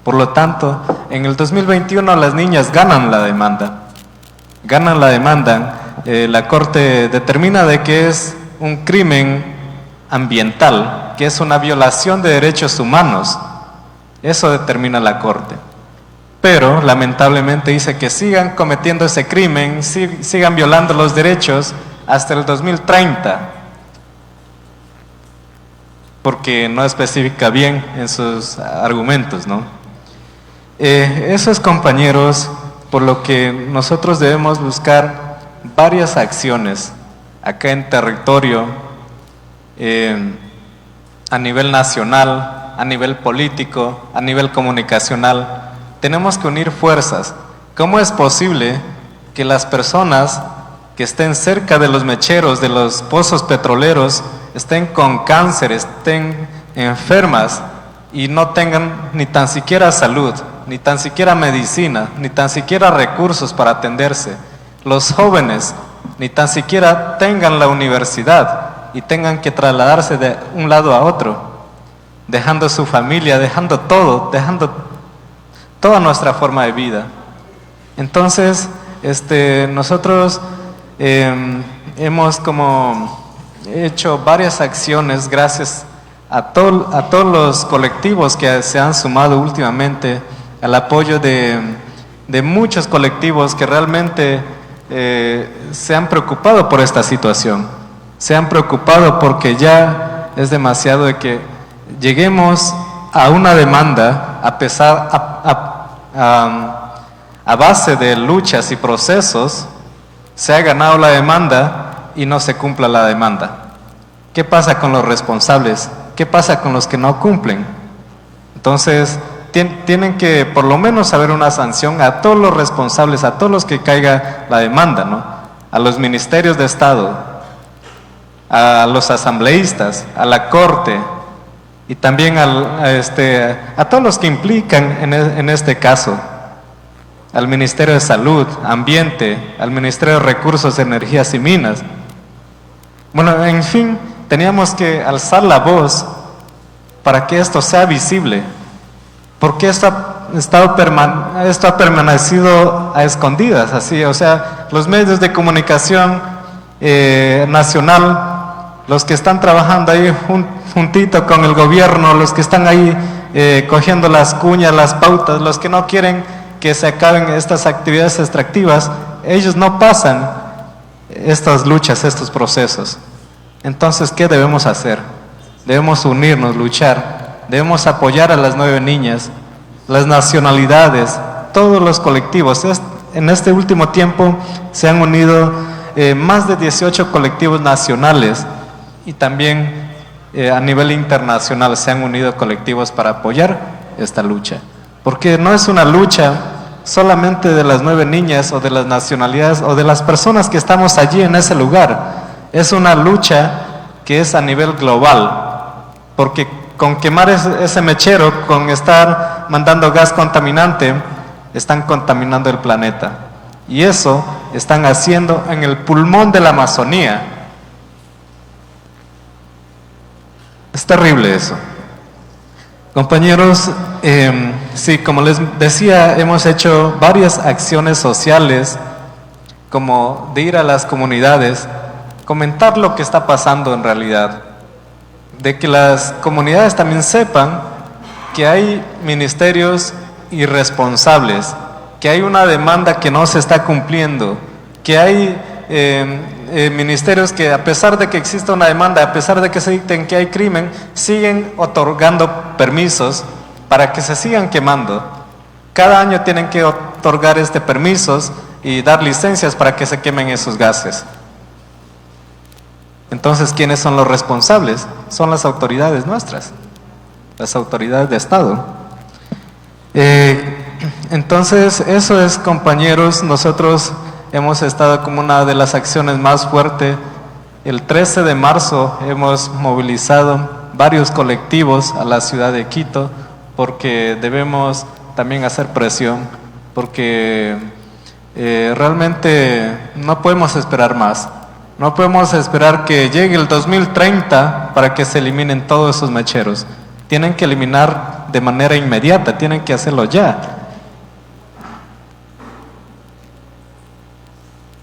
[SPEAKER 7] Por lo tanto, en el 2021 las niñas ganan la demanda. La Corte determina de que es un crimen ambiental, que es una violación de derechos humanos. Eso determina la Corte. Pero lamentablemente dice que sigan cometiendo ese crimen, sigan violando los derechos hasta el 2030, porque no especifica bien en sus argumentos, ¿no? Eso es, compañeros, por lo que nosotros debemos buscar varias acciones acá en territorio, a nivel nacional, a nivel político, a nivel comunicacional. Tenemos que unir fuerzas. ¿Cómo es posible que las personas que estén cerca de los mecheros, de los pozos petroleros, estén con cáncer, estén enfermas y no tengan ni tan siquiera salud, ni tan siquiera medicina, ni tan siquiera recursos para atenderse? Los jóvenes ni tan siquiera tengan la universidad y tengan que trasladarse de un lado a otro, dejando su familia, dejando todo, dejando toda nuestra forma de vida. Entonces, nosotros hemos como hecho varias acciones gracias a todos los colectivos que se han sumado últimamente, al apoyo de muchos colectivos que realmente se han preocupado por esta situación, se han preocupado porque ya es demasiado de que lleguemos a una demanda a base de luchas y procesos. Se ha ganado la demanda y no se cumpla la demanda. ¿Qué pasa con los responsables? ¿Qué pasa con los que no cumplen? Entonces, tienen que por lo menos haber una sanción a todos los responsables, a todos los que caiga la demanda, ¿no? A los ministerios de Estado, a los asambleístas, a la Corte y también a todos los que implican en este caso, al Ministerio de Salud, Ambiente, al Ministerio de Recursos, Energías y Minas. Bueno, en fin, teníamos que alzar la voz para que esto sea visible, porque esto ha permanecido a escondidas, así, o sea, los medios de comunicación nacional, los que están trabajando ahí juntito con el gobierno, los que están ahí cogiendo las cuñas, las pautas, los que no quieren que se acaben estas actividades extractivas, ellos no pasan estas luchas, estos procesos. Entonces, ¿qué debemos hacer? Debemos unirnos, luchar, debemos apoyar a las 9 niñas, las nacionalidades, todos los colectivos. En este último tiempo se han unido más de 18 colectivos nacionales y también a nivel internacional se han unido colectivos para apoyar esta lucha. Porque no es una lucha solamente de las 9 niñas o de las nacionalidades o de las personas que estamos allí en ese lugar. Es una lucha que es a nivel global, porque con quemar ese mechero, con estar mandando gas contaminante, están contaminando el planeta. Y eso están haciendo en el pulmón de la Amazonía. Es terrible eso. Compañeros, sí, como les decía, hemos hecho varias acciones sociales, como de ir a las comunidades, comentar lo que está pasando en realidad, de que las comunidades también sepan que hay ministerios irresponsables, que hay una demanda que no se está cumpliendo, que hay ministerios que, a pesar de que exista una demanda, a pesar de que se dicten que hay crimen, siguen otorgando permisos para que se sigan quemando. Cada año tienen que otorgar permisos y dar licencias para que se quemen esos gases. Entonces, ¿quiénes son los responsables? Son las autoridades nuestras, las autoridades de Estado. Entonces, eso es, compañeros, nosotros hemos estado como una de las acciones más fuertes. El 13 de marzo hemos movilizado varios colectivos a la ciudad de Quito, porque debemos también hacer presión, porque realmente no podemos esperar más. No podemos esperar que llegue el 2030 para que se eliminen todos esos mecheros. Tienen que eliminar de manera inmediata, tienen que hacerlo ya.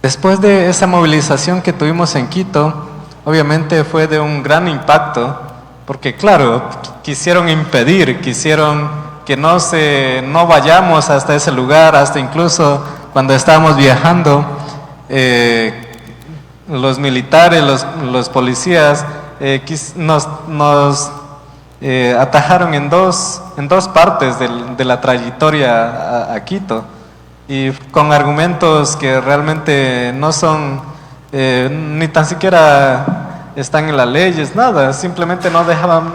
[SPEAKER 7] Después de esa movilización que tuvimos en Quito, obviamente fue de un gran impacto, porque claro, quisieron impedir, quisieron que no vayamos hasta ese lugar, hasta incluso cuando estábamos viajando, los militares, los policías nos atajaron en dos partes de la trayectoria a Quito, y con argumentos que realmente no son, ni tan siquiera están en las leyes, nada, simplemente no dejaban,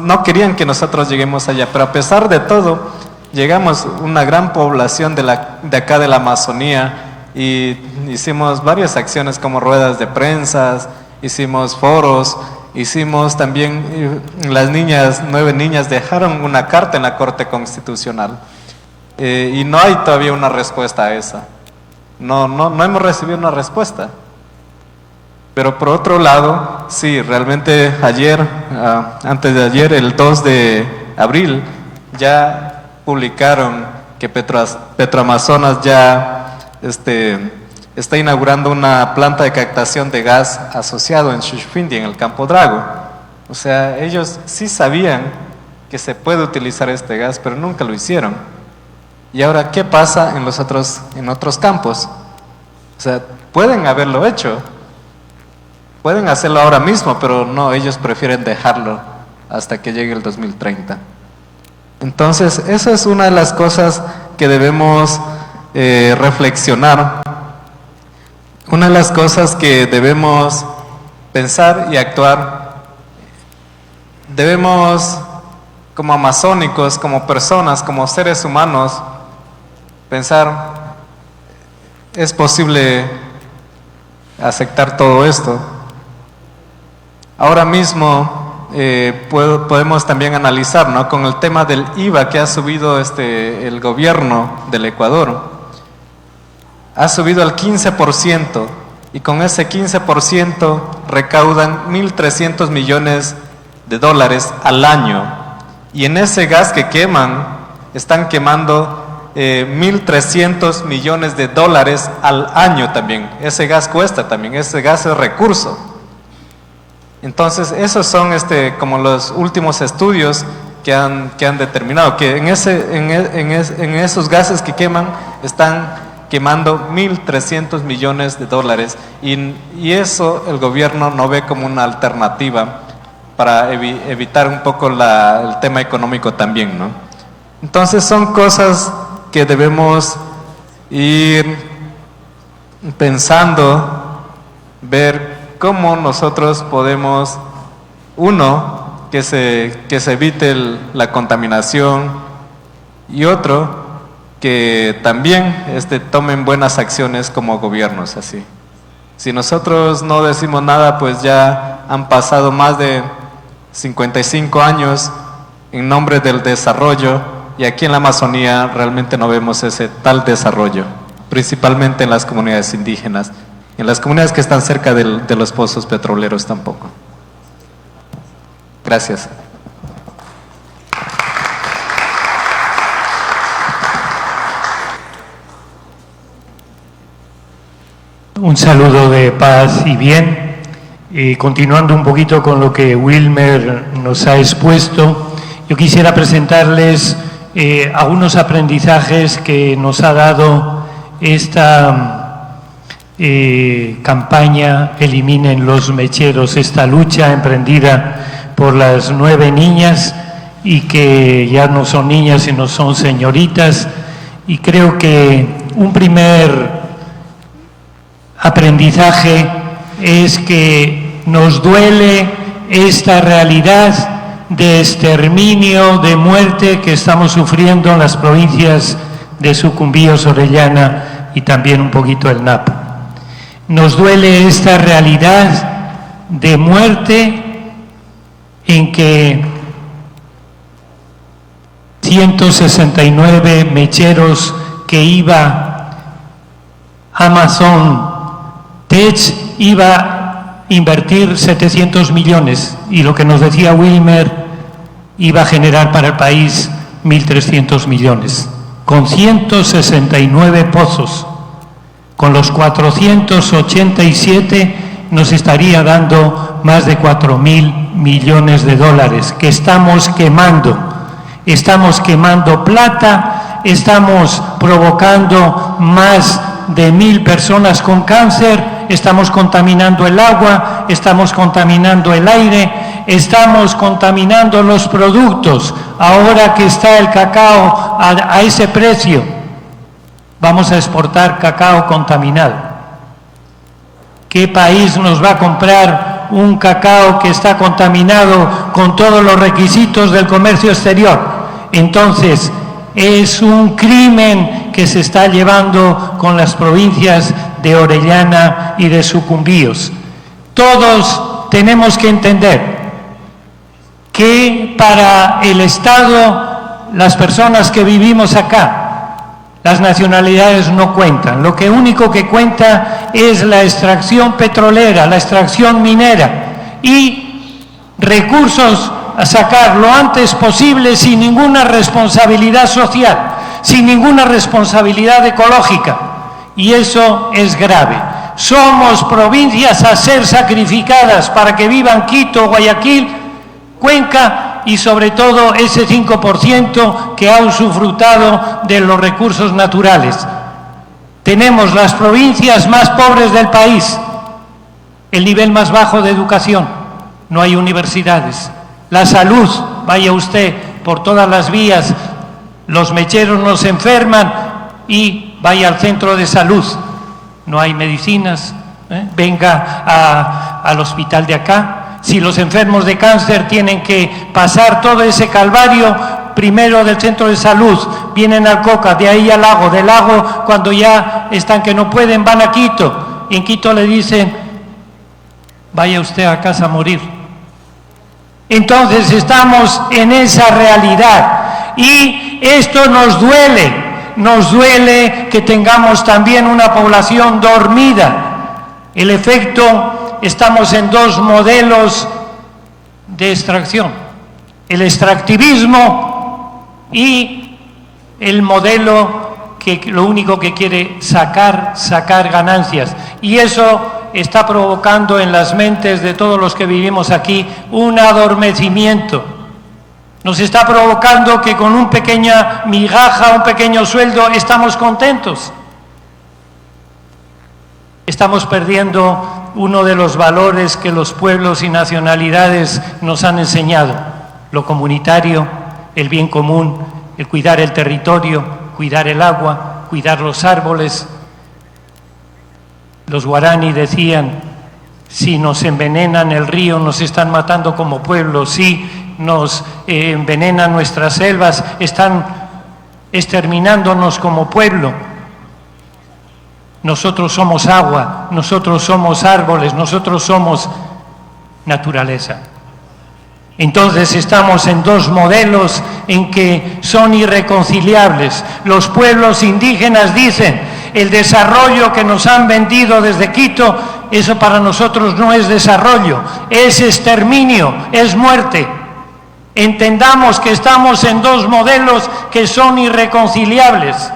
[SPEAKER 7] no querían que nosotros lleguemos allá, pero a pesar de todo, llegamos una gran población de acá de la Amazonía, y hicimos varias acciones como ruedas de prensa, hicimos foros, hicimos también, las 9 niñas dejaron una carta en la Corte Constitucional. Y no hay todavía una respuesta a esa. No hemos recibido una respuesta. Pero por otro lado, sí, realmente ayer, antes de ayer, el 2 de abril, ya publicaron que Petroamazonas ya está inaugurando una planta de captación de gas asociado en Shushufindi, en el Campo Drago. O sea, ellos sí sabían que se puede utilizar este gas, pero nunca lo hicieron. Y ahora, ¿qué pasa en otros campos? O sea, pueden haberlo hecho, pueden hacerlo ahora mismo, pero no, ellos prefieren dejarlo hasta que llegue el 2030. Entonces, esa es una de las cosas que debemos reflexionar. Una de las cosas que debemos pensar y actuar. Debemos, como amazónicos, como personas, como seres humanos, pensar, ¿es posible aceptar todo esto? Ahora mismo podemos también analizar, ¿no?, con el tema del IVA que ha subido el gobierno del Ecuador. Ha subido al 15% y con ese 15% recaudan 1.300 millones de dólares al año. Y en ese gas que queman, están quemando 1.300 millones de dólares al año también. Ese gas cuesta también, ese gas es recurso. Entonces, esos son como los últimos estudios que han determinado que en esos gases que queman están quemando 1.300 millones de dólares y eso el gobierno no ve como una alternativa para evitar un poco el tema económico también, ¿no? Entonces son cosas que debemos ir pensando, ver cómo nosotros podemos, uno, que se evite la contaminación y otro, que también tomen buenas acciones como gobiernos así. Si nosotros no decimos nada, pues ya han pasado más de 55 años en nombre del desarrollo y aquí en la Amazonía realmente no vemos ese tal desarrollo, principalmente en las comunidades indígenas, en las comunidades que están cerca de los pozos petroleros tampoco. Gracias.
[SPEAKER 8] Un saludo de paz y bien. Continuando un poquito con lo que Wilmer nos ha expuesto, yo quisiera presentarles algunos aprendizajes que nos ha dado esta campaña Eliminen los mecheros, esta lucha emprendida por las 9 niñas y que ya no son niñas sino son señoritas, y creo que un primer aprendizaje es que nos duele esta realidad de exterminio, de muerte que estamos sufriendo en las provincias de Sucumbíos, Orellana y también un poquito el Napo. Nos duele esta realidad de muerte en que 169 mecheros que iba Amazon Tech iba a invertir 700 millones y lo que nos decía Wilmer iba a generar para el país 1.300 millones, con 169 pozos. Con los 487 nos estaría dando más de 4.000 millones de dólares que estamos quemando. Estamos quemando plata, estamos provocando más de 1.000 personas con cáncer, estamos contaminando el agua, estamos contaminando el aire, estamos contaminando los productos. Ahora que está el cacao a ese precio, vamos a exportar cacao contaminado. ¿Qué país nos va a comprar un cacao que está contaminado con todos los requisitos del comercio exterior? Entonces, es un crimen que se está llevando con las provincias de Orellana y de Sucumbíos. Todos tenemos que entender que para el Estado, las personas que vivimos acá, las nacionalidades no cuentan. Lo único que cuenta es la extracción petrolera, la extracción minera y recursos a sacar lo antes posible sin ninguna responsabilidad social, sin ninguna responsabilidad ecológica, y eso es grave. Somos provincias a ser sacrificadas para que vivan Quito, Guayaquil, Cuenca y sobre todo ese 5% que ha usufructado de los recursos naturales. Tenemos las provincias más pobres del país, el nivel más bajo de educación, no hay universidades. La salud, vaya usted por todas las vías, los mecheros nos enferman y vaya al centro de salud, no hay medicinas, venga al hospital de acá. Si los enfermos de cáncer tienen que pasar todo ese calvario, primero del centro de salud, vienen al Coca, de ahí al lago, del lago cuando ya están que no pueden, van a Quito, y en Quito le dicen, vaya usted a casa a morir. Entonces estamos en esa realidad y esto nos duele que tengamos también una población dormida. El efecto, estamos en dos modelos de extracción, el extractivismo y el modelo que lo único que quiere sacar ganancias, y eso está provocando en las mentes de todos los que vivimos aquí un adormecimiento. Nos está provocando que con una pequeña migaja, un pequeño sueldo, estamos contentos. Estamos perdiendo uno de los valores que los pueblos y nacionalidades nos han enseñado: lo comunitario, el bien común, el cuidar el territorio, cuidar el agua, cuidar los árboles. Los guaraní decían: si nos envenenan el río, nos están matando como pueblo; si nos envenenan nuestras selvas, están exterminándonos como pueblo. Nosotros somos agua, nosotros somos árboles, nosotros somos naturaleza. Entonces estamos en dos modelos en que son irreconciliables. Los pueblos indígenas dicen: el desarrollo que nos han vendido desde Quito, eso para nosotros no es desarrollo, es exterminio, es muerte. Entendamos que estamos en dos modelos que son irreconciliables.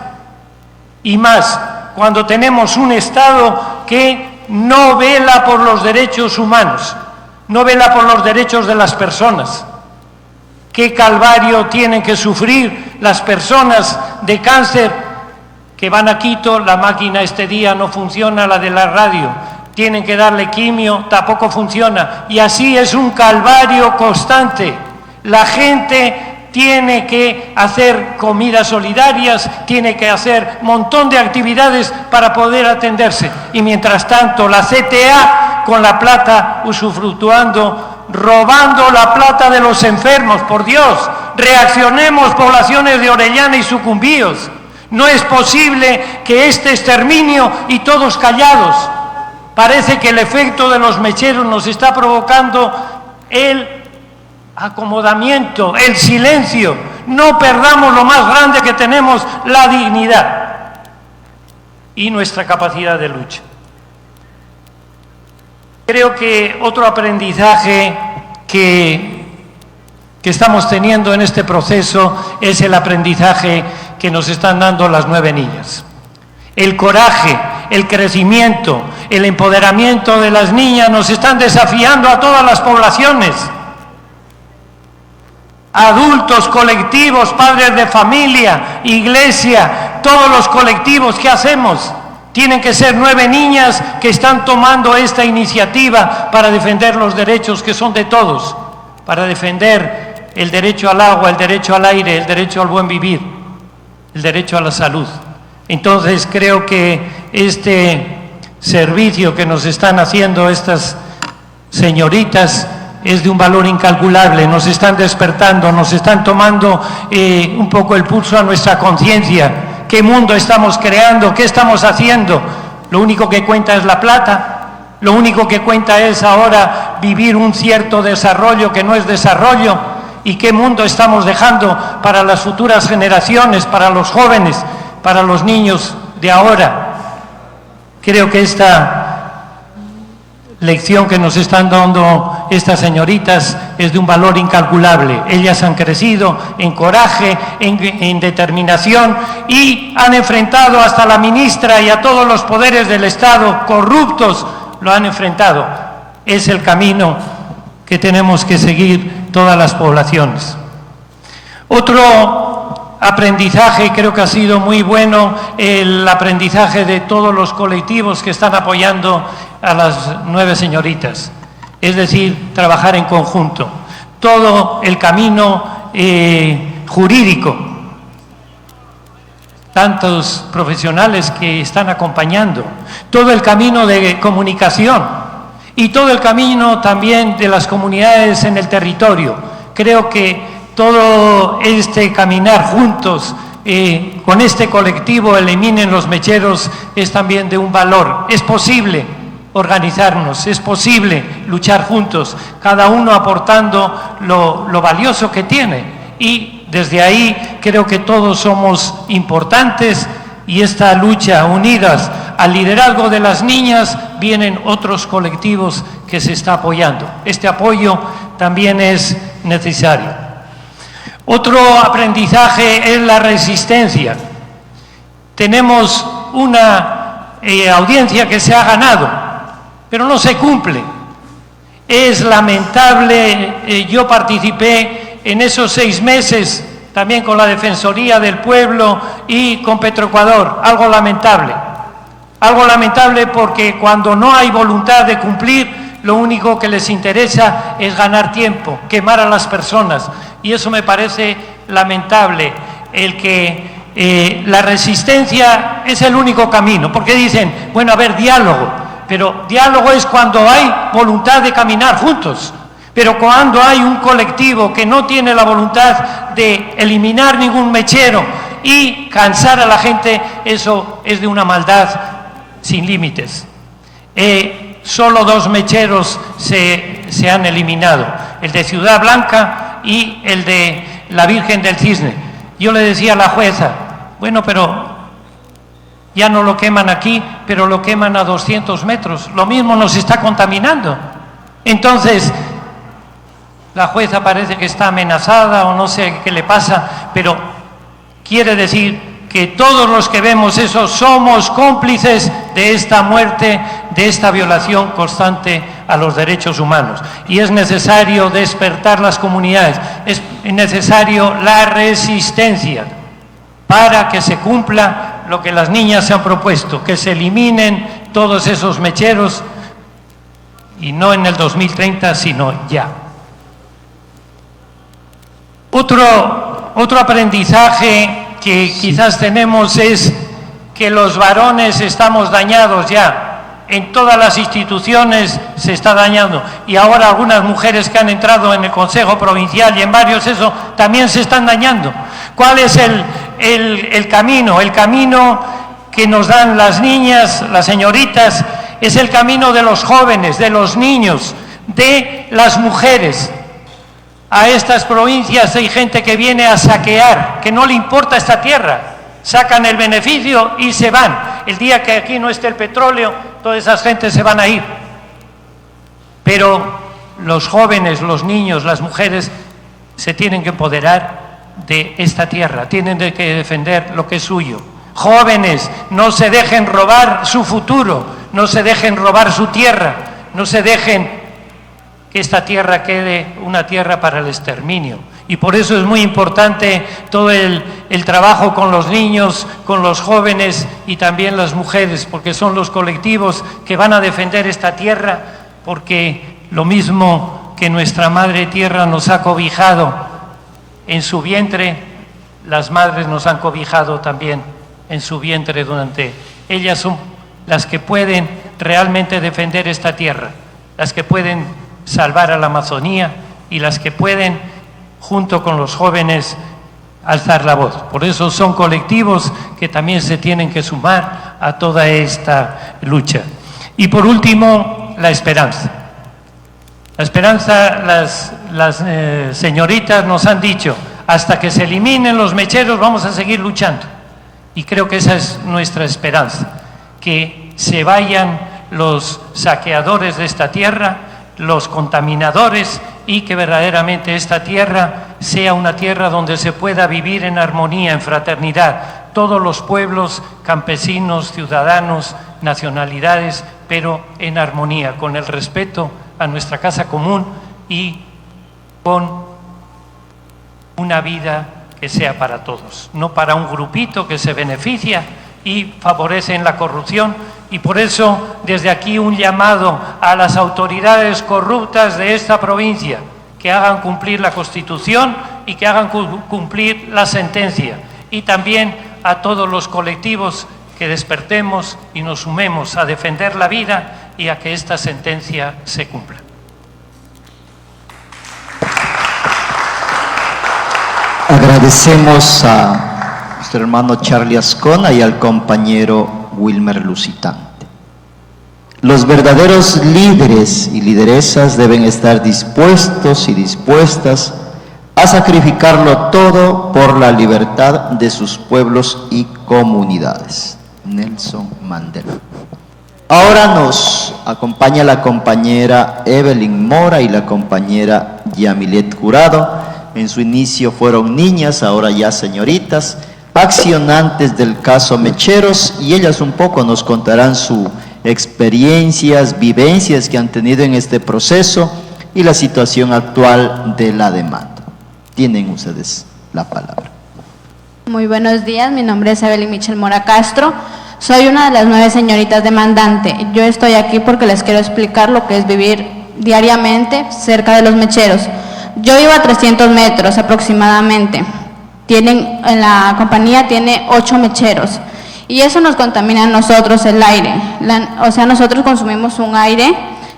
[SPEAKER 8] Y más, cuando tenemos un Estado que no vela por los derechos humanos, no vela por los derechos de las personas. ¿Qué calvario tienen que sufrir las personas de cáncer que van a Quito? La máquina este día no funciona, la de la radio. Tienen que darle quimio, tampoco funciona. Y así es un calvario constante. La gente tiene que hacer comidas solidarias, tiene que hacer un montón de actividades para poder atenderse. Y mientras tanto, la CTA, con la plata usufructuando, robando la plata de los enfermos. Por Dios, reaccionemos, poblaciones de Orellana y Sucumbíos. No es posible que este exterminio y todos callados. Parece que el efecto de los mecheros nos está provocando el acomodamiento, el silencio. No perdamos lo más grande que tenemos, la dignidad y nuestra capacidad de lucha. Creo que otro aprendizaje que estamos teniendo en este proceso es el aprendizaje que nos están dando las 9 niñas. El coraje, el crecimiento, el empoderamiento de las niñas nos están desafiando a todas las poblaciones. Adultos, colectivos, padres de familia, iglesia, todos los colectivos, ¿qué hacemos? Tienen que ser 9 niñas que están tomando esta iniciativa para defender los derechos que son de todos, para defender el derecho al agua, el derecho al aire, el derecho al buen vivir, el derecho a la salud. Entonces creo que este servicio que nos están haciendo estas señoritas es de un valor incalculable. Nos están despertando, nos están tomando un poco el pulso a nuestra conciencia. ¿Qué mundo estamos creando? ¿Qué estamos haciendo? Lo único que cuenta es la plata, lo único que cuenta es ahora vivir un cierto desarrollo que no es desarrollo. ¿Y qué mundo estamos dejando para las futuras generaciones, para los jóvenes, para los niños de ahora? Creo que esta lección que nos están dando estas señoritas es de un valor incalculable. Ellas han crecido en coraje, en determinación, y han enfrentado hasta la ministra y a todos los poderes del Estado corruptos, lo han enfrentado. Es el camino que tenemos que seguir todas las poblaciones. Otro aprendizaje, creo que ha sido muy bueno, el aprendizaje de todos los colectivos que están apoyando a las 9 señoritas, es decir, trabajar en conjunto. Todo el camino jurídico, tantos profesionales que están acompañando, todo el camino de comunicación y todo el camino también de las comunidades en el territorio. Creo que todo este caminar juntos con este colectivo Eliminen los Mecheros es también de un valor. Es posible. organizarnos, es posible luchar juntos, cada uno aportando lo valioso que tiene. Y desde ahí creo que todos somos importantes, y esta lucha, unidas al liderazgo de las niñas, vienen otros colectivos que se está apoyando. Este apoyo también es necesario. Otro aprendizaje es la resistencia. Tenemos una audiencia que se ha ganado, pero no se cumple. Es lamentable, yo participé en esos 6 meses también con la Defensoría del Pueblo y con Petroecuador, algo lamentable porque cuando no hay voluntad de cumplir, lo único que les interesa es ganar tiempo, quemar a las personas, y eso me parece lamentable, el que la resistencia es el único camino, porque dicen, bueno, a ver, diálogo, pero diálogo es cuando hay voluntad de caminar juntos. Pero cuando hay un colectivo que no tiene la voluntad de eliminar ningún mechero y cansar a la gente, eso es de una maldad sin límites. Solo 2 mecheros se han eliminado, el de Ciudad Blanca y el de la Virgen del Cisne. Yo le decía a la jueza, bueno, pero ya no lo queman aquí, pero lo queman a 200 metros, lo mismo nos está contaminando. Entonces, la jueza parece que está amenazada o no sé qué le pasa, pero quiere decir que todos los que vemos eso somos cómplices de esta muerte, de esta violación constante a los derechos humanos. Y es necesario despertar las comunidades, es necesario la resistencia para que se cumpla lo que las niñas se han propuesto, que se eliminen todos esos mecheros, y no en el 2030, sino ya. Otro aprendizaje que quizás tenemos es que los varones estamos dañados ya. En todas las instituciones se está dañando. Y ahora algunas mujeres que han entrado en el Consejo Provincial y en varios, eso, también se están dañando. ¿Cuál es el camino? El camino que nos dan las niñas, las señoritas, es el camino de los jóvenes, de los niños, de las mujeres. A estas provincias hay gente que viene a saquear, que no le importa esta tierra, sacan el beneficio y se van. El día que aquí no esté el petróleo, todas esas gentes se van a ir. Pero los jóvenes, los niños, las mujeres se tienen que empoderar de esta tierra, tienen que defender lo que es suyo. Jóvenes, no se dejen robar su futuro, no se dejen robar su tierra, no se dejen que esta tierra quede una tierra para el exterminio. Y por eso es muy importante todo el trabajo con los niños, con los jóvenes y también las mujeres, porque son los colectivos que van a defender esta tierra, porque lo mismo que nuestra madre tierra nos ha cobijado en su vientre, las madres nos han cobijado también en su vientre durante. Ellas son las que pueden realmente defender esta tierra, las que pueden salvar a la Amazonía y las que pueden, junto con los jóvenes, alzar la voz. Por eso son colectivos que también se tienen que sumar a toda esta lucha. Y por último, la esperanza. La esperanza, las señoritas nos han dicho, hasta que se eliminen los mecheros vamos a seguir luchando. Y creo que esa es nuestra esperanza, que se vayan los saqueadores de esta tierra, los contaminadores, y que verdaderamente esta tierra sea una tierra donde se pueda vivir en armonía, en fraternidad, todos los pueblos, campesinos, ciudadanos, nacionalidades, pero en armonía, con el respeto a nuestra casa común y con una vida que sea para todos, no para un grupito que se beneficia y favorece en la corrupción. Y por eso desde aquí un llamado a las autoridades corruptas de esta provincia, que hagan cumplir la Constitución y que hagan cumplir la sentencia, y también a todos los colectivos que despertemos y nos sumemos a defender la vida y a que esta sentencia se cumpla.
[SPEAKER 3] Agradecemos a nuestro hermano Charlie Ascona y al compañero Wilmer Lusitante. Los verdaderos líderes y lideresas deben estar dispuestos y dispuestas a sacrificarlo todo por la libertad de sus pueblos y comunidades. Nelson Mandela. Ahora nos acompaña la compañera Evelyn Mora y la compañera Yamilet Jurado. En su inicio fueron niñas, ahora ya señoritas, accionantes del caso Mecheros, y ellas un poco nos contarán sus experiencias, vivencias que han tenido en este proceso y la situación actual de la demanda. Tienen ustedes la palabra.
[SPEAKER 9] Muy buenos días, mi nombre es Evelyn Michel Mora Castro, soy una de las 9 señoritas demandantes. Yo estoy aquí porque les quiero explicar lo que es vivir diariamente cerca de los mecheros. Yo vivo a 300 metros aproximadamente, en la compañía tiene 8 mecheros y eso nos contamina a nosotros el aire, o sea, nosotros consumimos un aire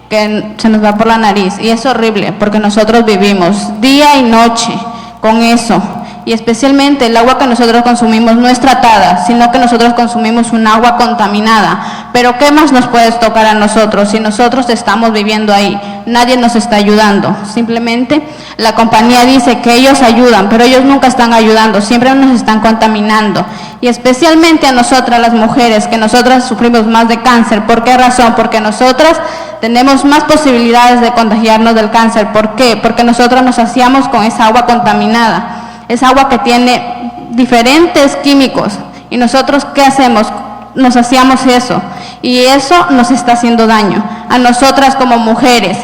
[SPEAKER 9] que se nos va por la nariz y es horrible porque nosotros vivimos día y noche con eso. Y especialmente el agua que nosotros consumimos no es tratada, sino que nosotros consumimos un agua contaminada. Pero ¿qué más nos puede tocar a nosotros si nosotros estamos viviendo ahí? Nadie nos está ayudando. Simplemente la compañía dice que ellos ayudan, pero ellos nunca están ayudando, siempre nos están contaminando. Y especialmente a nosotras las mujeres, que nosotras sufrimos más de cáncer. ¿Por qué razón? Porque nosotras tenemos más posibilidades de contagiarnos del cáncer. ¿Por qué? Porque nosotros nos hacíamos con esa agua contaminada. Es agua que tiene diferentes químicos y nosotros ¿qué hacemos? Nos hacíamos eso y eso nos está haciendo daño a nosotras como mujeres,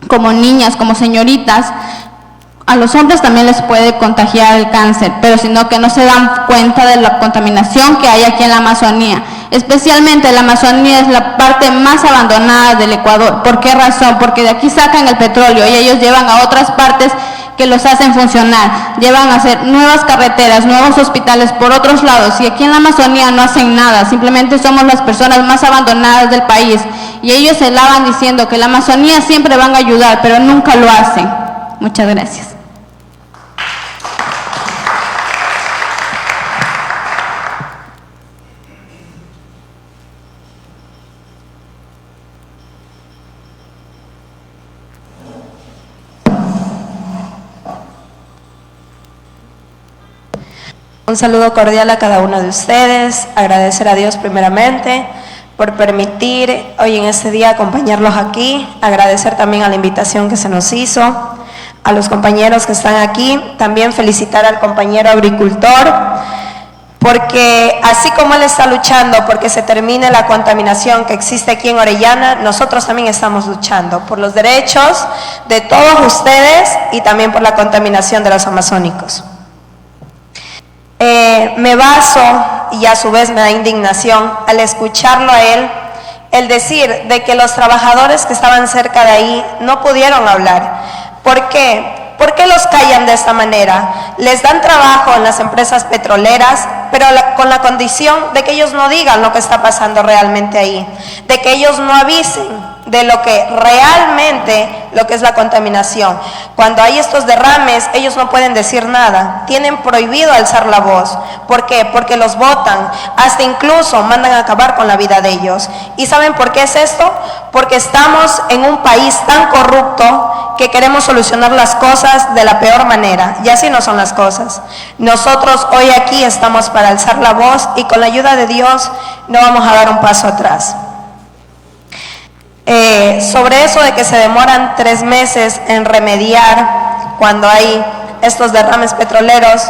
[SPEAKER 9] como niñas, como señoritas. A los hombres también les puede contagiar el cáncer, pero sino que no se dan cuenta de la contaminación que hay aquí en la Amazonía. Especialmente la Amazonía es la parte más abandonada del Ecuador. ¿Por qué razón? Porque de aquí sacan el petróleo y ellos llevan a otras partes que los hacen funcionar, llevan a hacer nuevas carreteras, nuevos hospitales por otros lados, y aquí en la Amazonía no hacen nada, simplemente somos las personas más abandonadas del país, y ellos se lavan diciendo que la Amazonía siempre van a ayudar, pero nunca lo hacen. Muchas gracias.
[SPEAKER 10] Un saludo cordial a cada uno de ustedes, agradecer a Dios primeramente por permitir hoy en este día acompañarlos aquí, agradecer también a la invitación que se nos hizo, a los compañeros que están aquí, también felicitar al compañero agricultor, porque así como él está luchando porque se termine la contaminación que existe aquí en Orellana, nosotros también estamos luchando por los derechos de todos ustedes y también por la contaminación de los amazónicos. Me baso y a su vez me da indignación al escucharlo a él, el decir de que los trabajadores que estaban cerca de ahí no pudieron hablar. ¿Por qué? ¿Por qué los callan de esta manera? Les dan trabajo en las empresas petroleras, pero con la condición de que ellos no digan lo que está pasando realmente ahí, de que ellos no avisen de lo que realmente, lo que es la contaminación. Cuando hay estos derrames, ellos no pueden decir nada, tienen prohibido alzar la voz. ¿Por qué? Porque los botan, hasta incluso mandan a acabar con la vida de ellos. ¿Y saben por qué es esto? Porque estamos en un país tan corrupto que queremos solucionar las cosas de la peor manera, y así no son las cosas. Nosotros hoy aquí estamos para alzar la voz y con la ayuda de Dios no vamos a dar un paso atrás. Sobre eso de que se demoran 3 meses en remediar cuando hay estos derrames petroleros,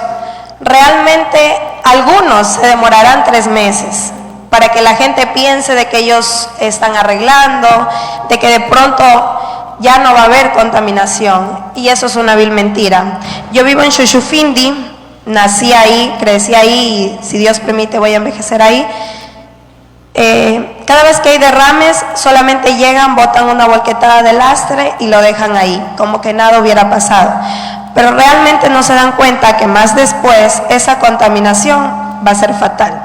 [SPEAKER 10] realmente algunos se demorarán 3 meses para que la gente piense de que ellos están arreglando, de que de pronto ya no va a haber contaminación, y eso es una vil mentira. Yo vivo en Shushufindi, nací ahí, crecí ahí y si Dios permite voy a envejecer ahí. Cada vez que hay derrames solamente llegan, botan una volquetada de lastre y lo dejan ahí, como que nada hubiera pasado, pero realmente no se dan cuenta que más después esa contaminación va a ser fatal.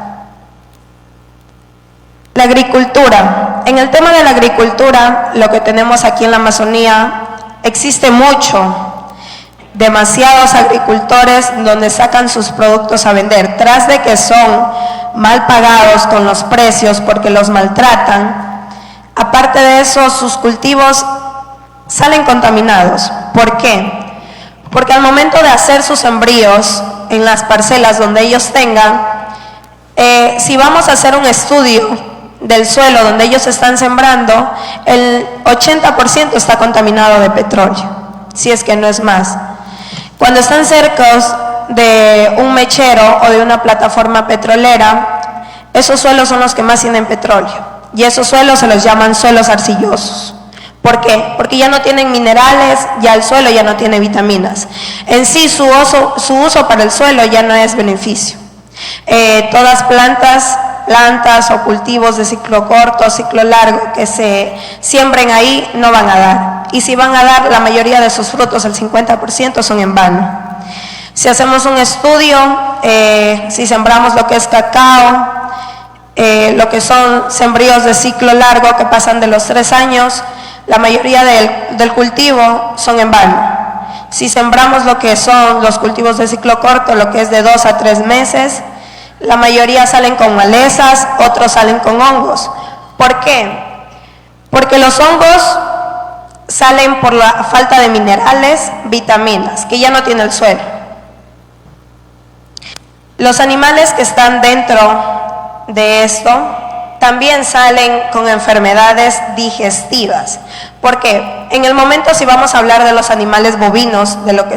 [SPEAKER 10] La agricultura. En el tema de la agricultura, lo que tenemos aquí en la Amazonía, existe mucho, demasiados agricultores donde sacan sus productos a vender, tras de que son mal pagados con los precios porque los maltratan. Aparte de eso, sus cultivos salen contaminados. ¿Por qué? Porque al momento de hacer sus sembríos en las parcelas donde ellos tengan, si vamos a hacer un estudio del suelo donde ellos están sembrando, el 80% está contaminado de petróleo, si es que no es más. Cuando están cerca de un mechero o de una plataforma petrolera, esos suelos son los que más tienen petróleo, y esos suelos se los llaman suelos arcillosos. ¿Por qué? Porque ya no tienen minerales, ya el suelo ya no tiene vitaminas. En sí, su uso para el suelo ya no es beneficio. Todas plantas o cultivos de ciclo corto, ciclo largo, que se siembren ahí, no van a dar. Y si van a dar, la mayoría de sus frutos, el 50%, son en vano. Si hacemos un estudio, si sembramos lo que es cacao, lo que son sembríos de ciclo largo que pasan de los 3 años, la mayoría del cultivo son en vano. Si sembramos lo que son los cultivos de ciclo corto, lo que es de 2 a 3 meses, la mayoría salen con malezas, otros salen con hongos. ¿Por qué? Porque los hongos salen por la falta de minerales, vitaminas, que ya no tiene el suelo. Los animales que están dentro de esto también salen con enfermedades digestivas. Porque en el momento, si vamos a hablar de los animales bovinos, de lo que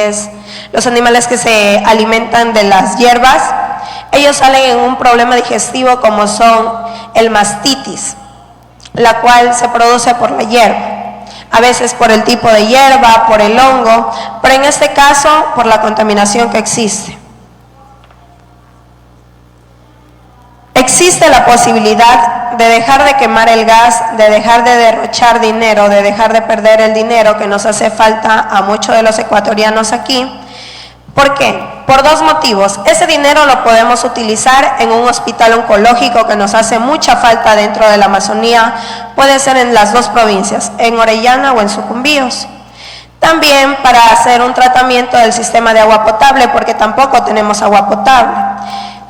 [SPEAKER 10] es los animales que se alimentan de las hierbas, ellos salen en un problema digestivo como son el mastitis, la cual se produce por la hierba, a veces por el tipo de hierba, por el hongo, pero en este caso por la contaminación que existe. Existe la posibilidad de dejar de quemar el gas, de dejar de derrochar dinero, de dejar de perder el dinero que nos hace falta a muchos de los ecuatorianos aquí. ¿Por qué? Por 2 motivos. Ese dinero lo podemos utilizar en un hospital oncológico que nos hace mucha falta dentro de la Amazonía, puede ser en las 2 provincias, en Orellana o en Sucumbíos. También para hacer un tratamiento del sistema de agua potable, porque tampoco tenemos agua potable.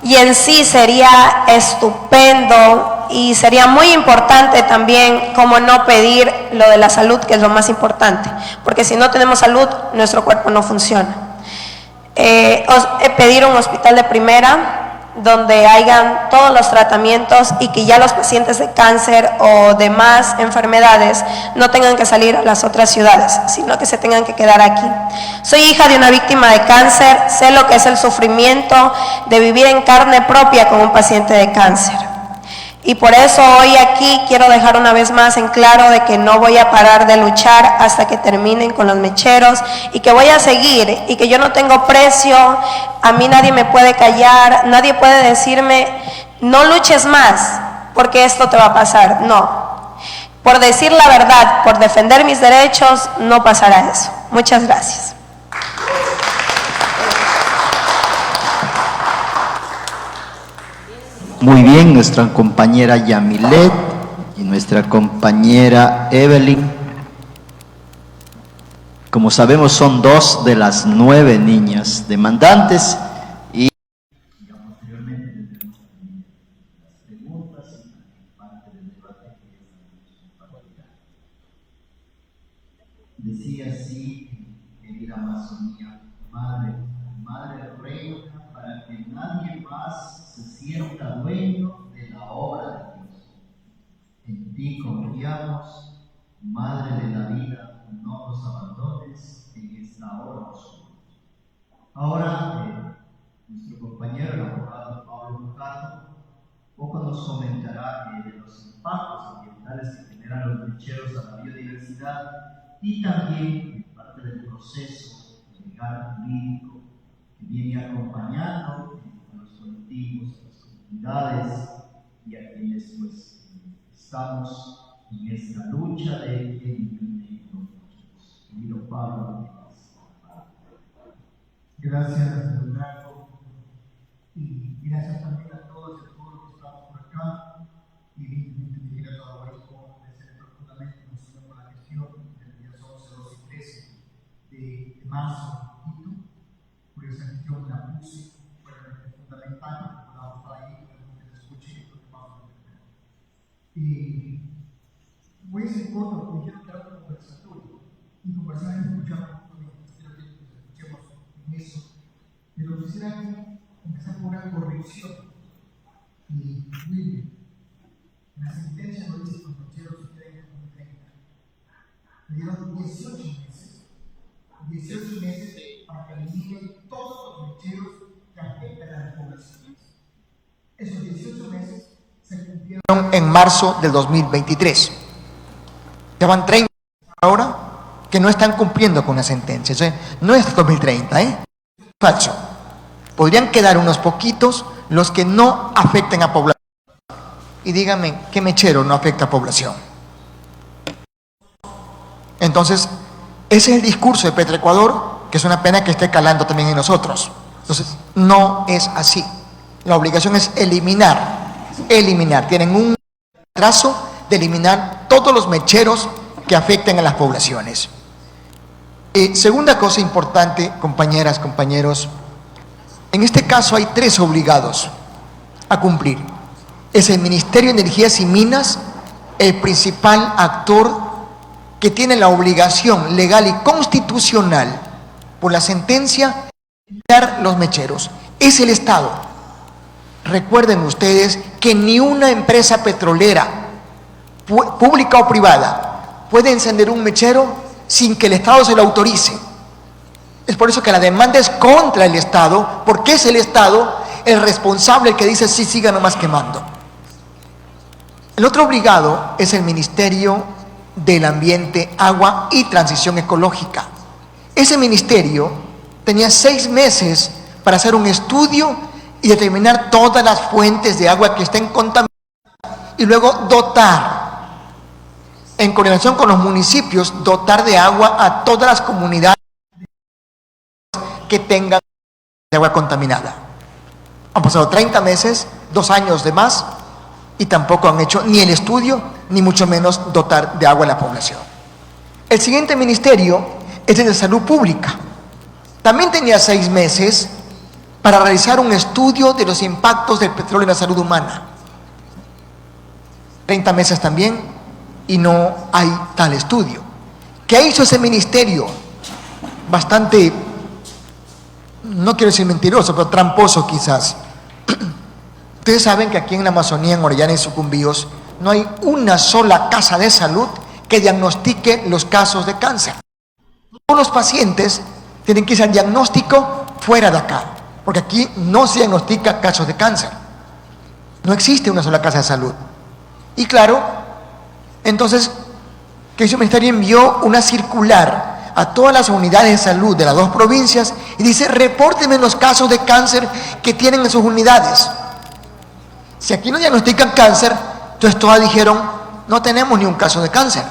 [SPEAKER 10] Y en sí sería estupendo y sería muy importante también, como no pedir lo de la salud, que es lo más importante, porque si no tenemos salud, nuestro cuerpo no funciona. Pedir un hospital de primera donde hayan todos los tratamientos y que ya los pacientes de cáncer o demás enfermedades no tengan que salir a las otras ciudades, sino que se tengan que quedar aquí. Soy hija de una víctima de cáncer, sé lo que es el sufrimiento de vivir en carne propia con un paciente de cáncer. Y por eso hoy aquí quiero dejar una vez más en claro de que no voy a parar de luchar hasta que terminen con los mecheros, y que voy a seguir, y que yo no tengo precio, a mí nadie me puede callar, nadie puede decirme no luches más porque esto te va a pasar. No, por decir la verdad, por defender mis derechos, no pasará eso. Muchas gracias.
[SPEAKER 3] Muy bien, nuestra compañera Yamilet y nuestra compañera Evelyn. Como sabemos, son 2 de las 9 niñas demandantes y decía así, querida Amazonía, madre reina, para que nadie más se sienta dueño de la obra de Dios. En ti confiamos, Madre de la vida, no nos abandones en esta hora oscura. Ahora, nuestro compañero, el abogado Pablo Bucato, poco nos comentará de los impactos ambientales que generan los mecheros a la biodiversidad y también parte del proceso legal jurídico que viene acompañando a los colectivos, a las comunidades y a quienes pues estamos en esta lucha de eliminar los mecheros. Querido Pablo,
[SPEAKER 11] gracias, Leonardo, y gracias también a todos y a todos los que estamos por acá. Y evidentemente quisiera todo esto agradecer profundamente emocionado con la gestión del día 11, 12 y 13 de marzo, por esa gestión de la puse, fue fundamental, que podamos estar ahí, que nos escuchen y que vamos a entender. Y voy a ser corto porque quiero dar un conversatorio. Y conversar y escuchar un poco de creo que nos escuchemos en eso. Pero quisiera empezar por una corrección. Y William, la sentencia no dice que los mecheros se queden con 30. Le dieron 18 meses. 18 meses para que eliminen todos los mecheros que afectan a las poblaciones. Esos 18 meses se cumplieron en marzo del 2023. Ya van 30 ahora que no están cumpliendo con la sentencia. O sea, no es 2030, falso. Podrían quedar unos poquitos los que no afecten a población. Y díganme, ¿qué mechero no afecta a población? Entonces, ese es el discurso de Petroecuador, que es una pena que esté calando también en nosotros. Entonces, no es así. La obligación es eliminar. Tienen un trazo de eliminar todos los mecheros que afecten a las poblaciones. Segunda cosa importante, compañeras, compañeros, en este caso hay 3 obligados a cumplir. Es el Ministerio de Energías y Minas, el principal actor que tiene la obligación legal y constitucional por la sentencia de eliminar los mecheros. Es el Estado. Recuerden ustedes que ni una empresa petrolera, pública o privada, puede encender un mechero sin que el Estado se lo autorice. Es por eso que la demanda es contra el Estado, porque es el Estado el responsable, el que dice sí, siga nomás quemando. El otro obligado es el Ministerio del Ambiente, Agua y Transición Ecológica. Ese ministerio tenía 6 meses para hacer un estudio y determinar todas las fuentes de agua que estén contaminadas y luego dotar, en coordinación con los municipios, dotar de agua a todas las comunidades que tengan agua contaminada. Han pasado 30 meses, 2 años de más, y tampoco han hecho ni el estudio, ni mucho menos dotar de agua a la población. El siguiente ministerio es el de Salud Pública. También tenía 6 meses para realizar un estudio de los impactos del petróleo en la salud humana. 30 meses también, y no hay tal estudio. ¿Qué hizo ese ministerio? Bastante, no quiero decir mentiroso, pero tramposo quizás. Ustedes saben que aquí en la Amazonía, en Orellana y Sucumbíos, no hay una sola casa de salud que diagnostique los casos de cáncer. Todos los pacientes tienen que irse al diagnóstico fuera de acá, porque aquí no se diagnostica casos de cáncer. No existe una sola casa de salud. Y claro, entonces, que el ministerio envió una circular a todas las unidades de salud de las 2 provincias y dice, repórtenme los casos de cáncer que tienen en sus unidades. Si aquí no diagnostican cáncer, entonces todas dijeron, no tenemos ni un caso de cáncer.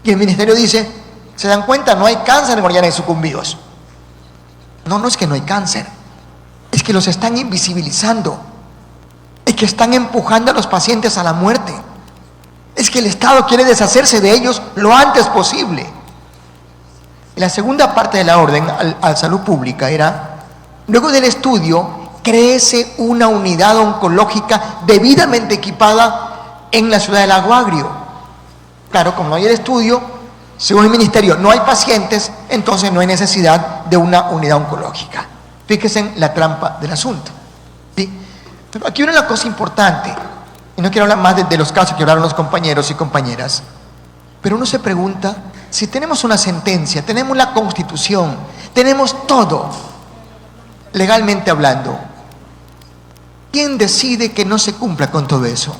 [SPEAKER 11] Y el ministerio dice, ¿se dan cuenta? No hay cáncer en Orellana y Sucumbíos. No es que no hay cáncer, es que los están invisibilizando, es que están empujando a los pacientes a la muerte, es que el Estado quiere deshacerse de ellos lo antes posible. Y la segunda parte de la orden a salud pública era, luego del estudio, créese una unidad oncológica debidamente equipada en la ciudad de Lago Agrio. Claro, como no hay el estudio, según el ministerio no hay pacientes, entonces no hay necesidad de una unidad oncológica. Fíjense en la trampa del asunto, ¿sí? Pero aquí una cosa importante, y no quiero hablar más de los casos que hablaron los compañeros y compañeras, pero uno se pregunta, si tenemos una sentencia, tenemos la Constitución, tenemos todo, legalmente hablando, ¿quién decide que no se cumpla con todo eso?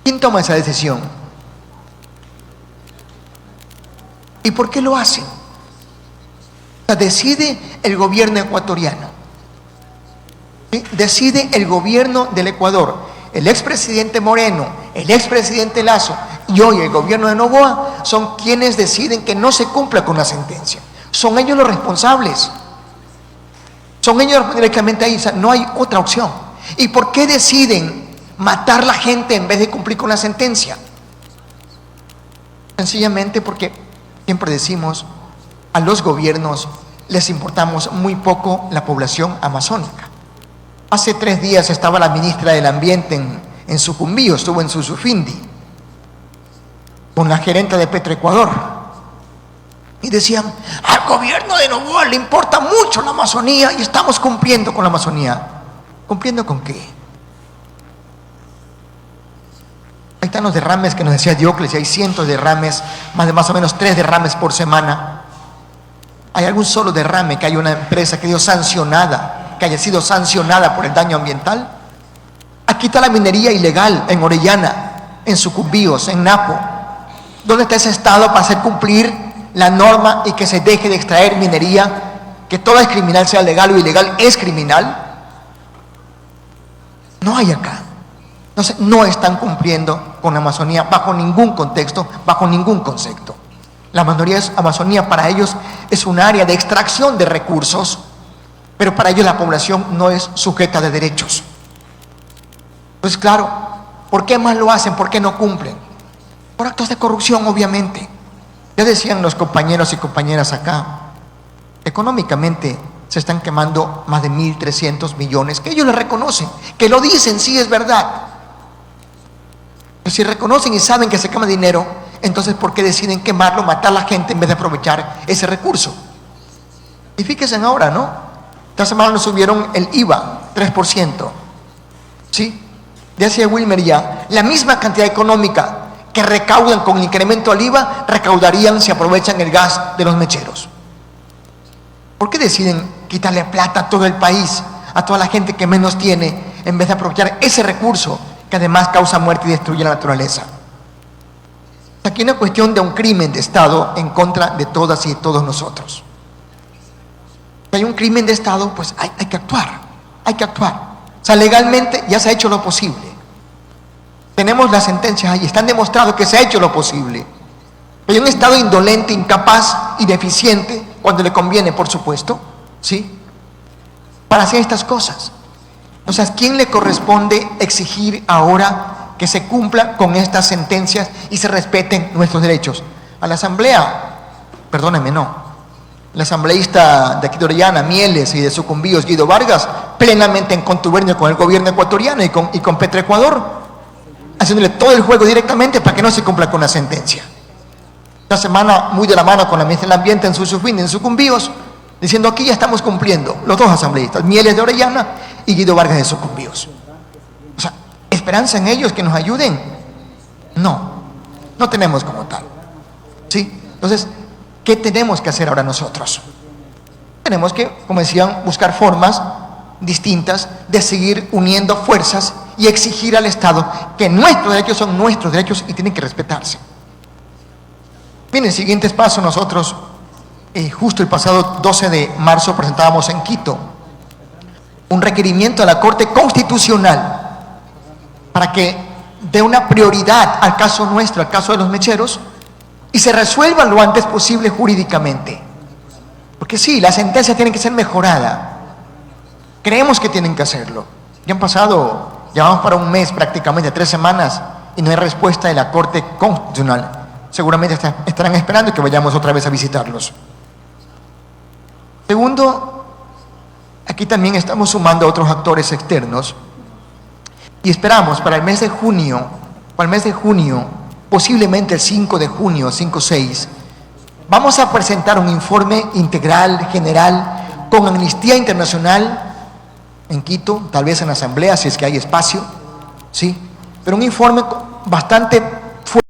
[SPEAKER 11] ¿Quién toma esa decisión? ¿Y por qué lo hacen? O sea, decide el gobierno ecuatoriano, ¿sí? Decide el gobierno del Ecuador, el expresidente Moreno, el expresidente Lazo y hoy el gobierno de Noboa son quienes deciden que no se cumpla con la sentencia. Son ellos los responsables. Son ellos directamente ahí, o sea, no hay otra opción. ¿Y por qué deciden matar a la gente en vez de cumplir con la sentencia? Sencillamente porque siempre decimos, a los gobiernos les importamos muy poco la población amazónica. Hace 3 días estaba la ministra del Ambiente
[SPEAKER 12] en Sucumbíos, estuvo en Susufindi, con la gerente de Petroecuador. Y decían, al gobierno de Noboa le importa mucho la Amazonía y estamos cumpliendo con la Amazonía. ¿Cumpliendo con qué? Ahí están los derrames que nos decía Diocles, y hay cientos de derrames, más o menos 3 derrames por semana. ¿Hay algún solo derrame que haya una empresa que que haya sido sancionada por el daño ambiental? Aquí está la minería ilegal en Orellana, en Sucumbíos, en Napo. ¿Dónde está ese Estado para hacer cumplir la norma y que se deje de extraer minería? Que todo es criminal, sea legal o ilegal, es criminal. No hay acá. Entonces, no están cumpliendo con la Amazonía bajo ningún contexto, bajo ningún concepto. La Amazonía para ellos es un área de extracción de recursos, pero para ellos la población no es sujeta de derechos. Pues claro, ¿por qué más lo hacen? ¿Por qué no cumplen? Por actos de corrupción, obviamente. Ya decían los compañeros y compañeras acá, económicamente se están quemando más de 1.300 millones, que ellos lo reconocen, que lo dicen, sí es verdad. Pero si reconocen y saben que se quema dinero, entonces ¿por qué deciden quemarlo, matar a la gente en vez de aprovechar ese recurso? Y fíjense ahora, ¿no? Esta semana nos subieron el IVA, 3%. ¿Sí? Decía Wilmer ya, la misma cantidad económica que recaudan con el incremento al IVA, recaudarían si aprovechan el gas de los mecheros. ¿Por qué deciden quitarle plata a todo el país, a toda la gente que menos tiene, en vez de aprovechar ese recurso que además causa muerte y destruye la naturaleza? Aquí es una cuestión de un crimen de Estado en contra de todas y de todos nosotros. Si hay un crimen de Estado, pues hay que actuar, hay que actuar. O sea, legalmente ya se ha hecho lo posible. Tenemos las sentencias ahí, están demostrados que se ha hecho lo posible. Hay un Estado indolente, incapaz y deficiente, cuando le conviene, por supuesto, ¿sí?, para hacer estas cosas. O sea, ¿a quién le corresponde exigir ahora que se cumpla con estas sentencias y se respeten nuestros derechos? A la Asamblea, perdónenme, no. El asambleísta de aquí de Orellana, Mieles, y de Sucumbíos, Guido Vargas, plenamente en contubernio con el gobierno ecuatoriano y con Petroecuador, haciéndole todo el juego directamente para que no se cumpla con la sentencia. Esta semana, muy de la mano con la ministra del Ambiente en Susufindi, en Sucumbíos, diciendo aquí ya estamos cumpliendo, los dos asambleístas, Mieles de Orellana y Guido Vargas de Sucumbíos. O sea, ¿esperanza en ellos que nos ayuden? No tenemos como tal. ¿Sí? Entonces, ¿qué tenemos que hacer ahora nosotros? Tenemos que, como decían, buscar formas distintas de seguir uniendo fuerzas y exigir al Estado que nuestros derechos son nuestros derechos y tienen que respetarse. Miren, siguientes pasos nosotros, justo el pasado 12 de marzo presentábamos en Quito un requerimiento a la Corte Constitucional para que dé una prioridad al caso nuestro, al caso de los mecheros, y se resuelva lo antes posible jurídicamente. Porque sí, la sentencia tiene que ser mejorada. Creemos que tienen que hacerlo. Ya han pasado, ya vamos para un mes prácticamente, 3 semanas, y no hay respuesta de la Corte Constitucional. Seguramente estarán esperando que vayamos otra vez a visitarlos. Segundo, aquí también estamos sumando a otros actores externos y esperamos para el mes de junio, posiblemente el 5 de junio, 5-6, vamos a presentar un informe integral, general, con Amnistía Internacional en Quito, tal vez en la Asamblea, si es que hay espacio, ¿sí? Pero un informe bastante fuerte.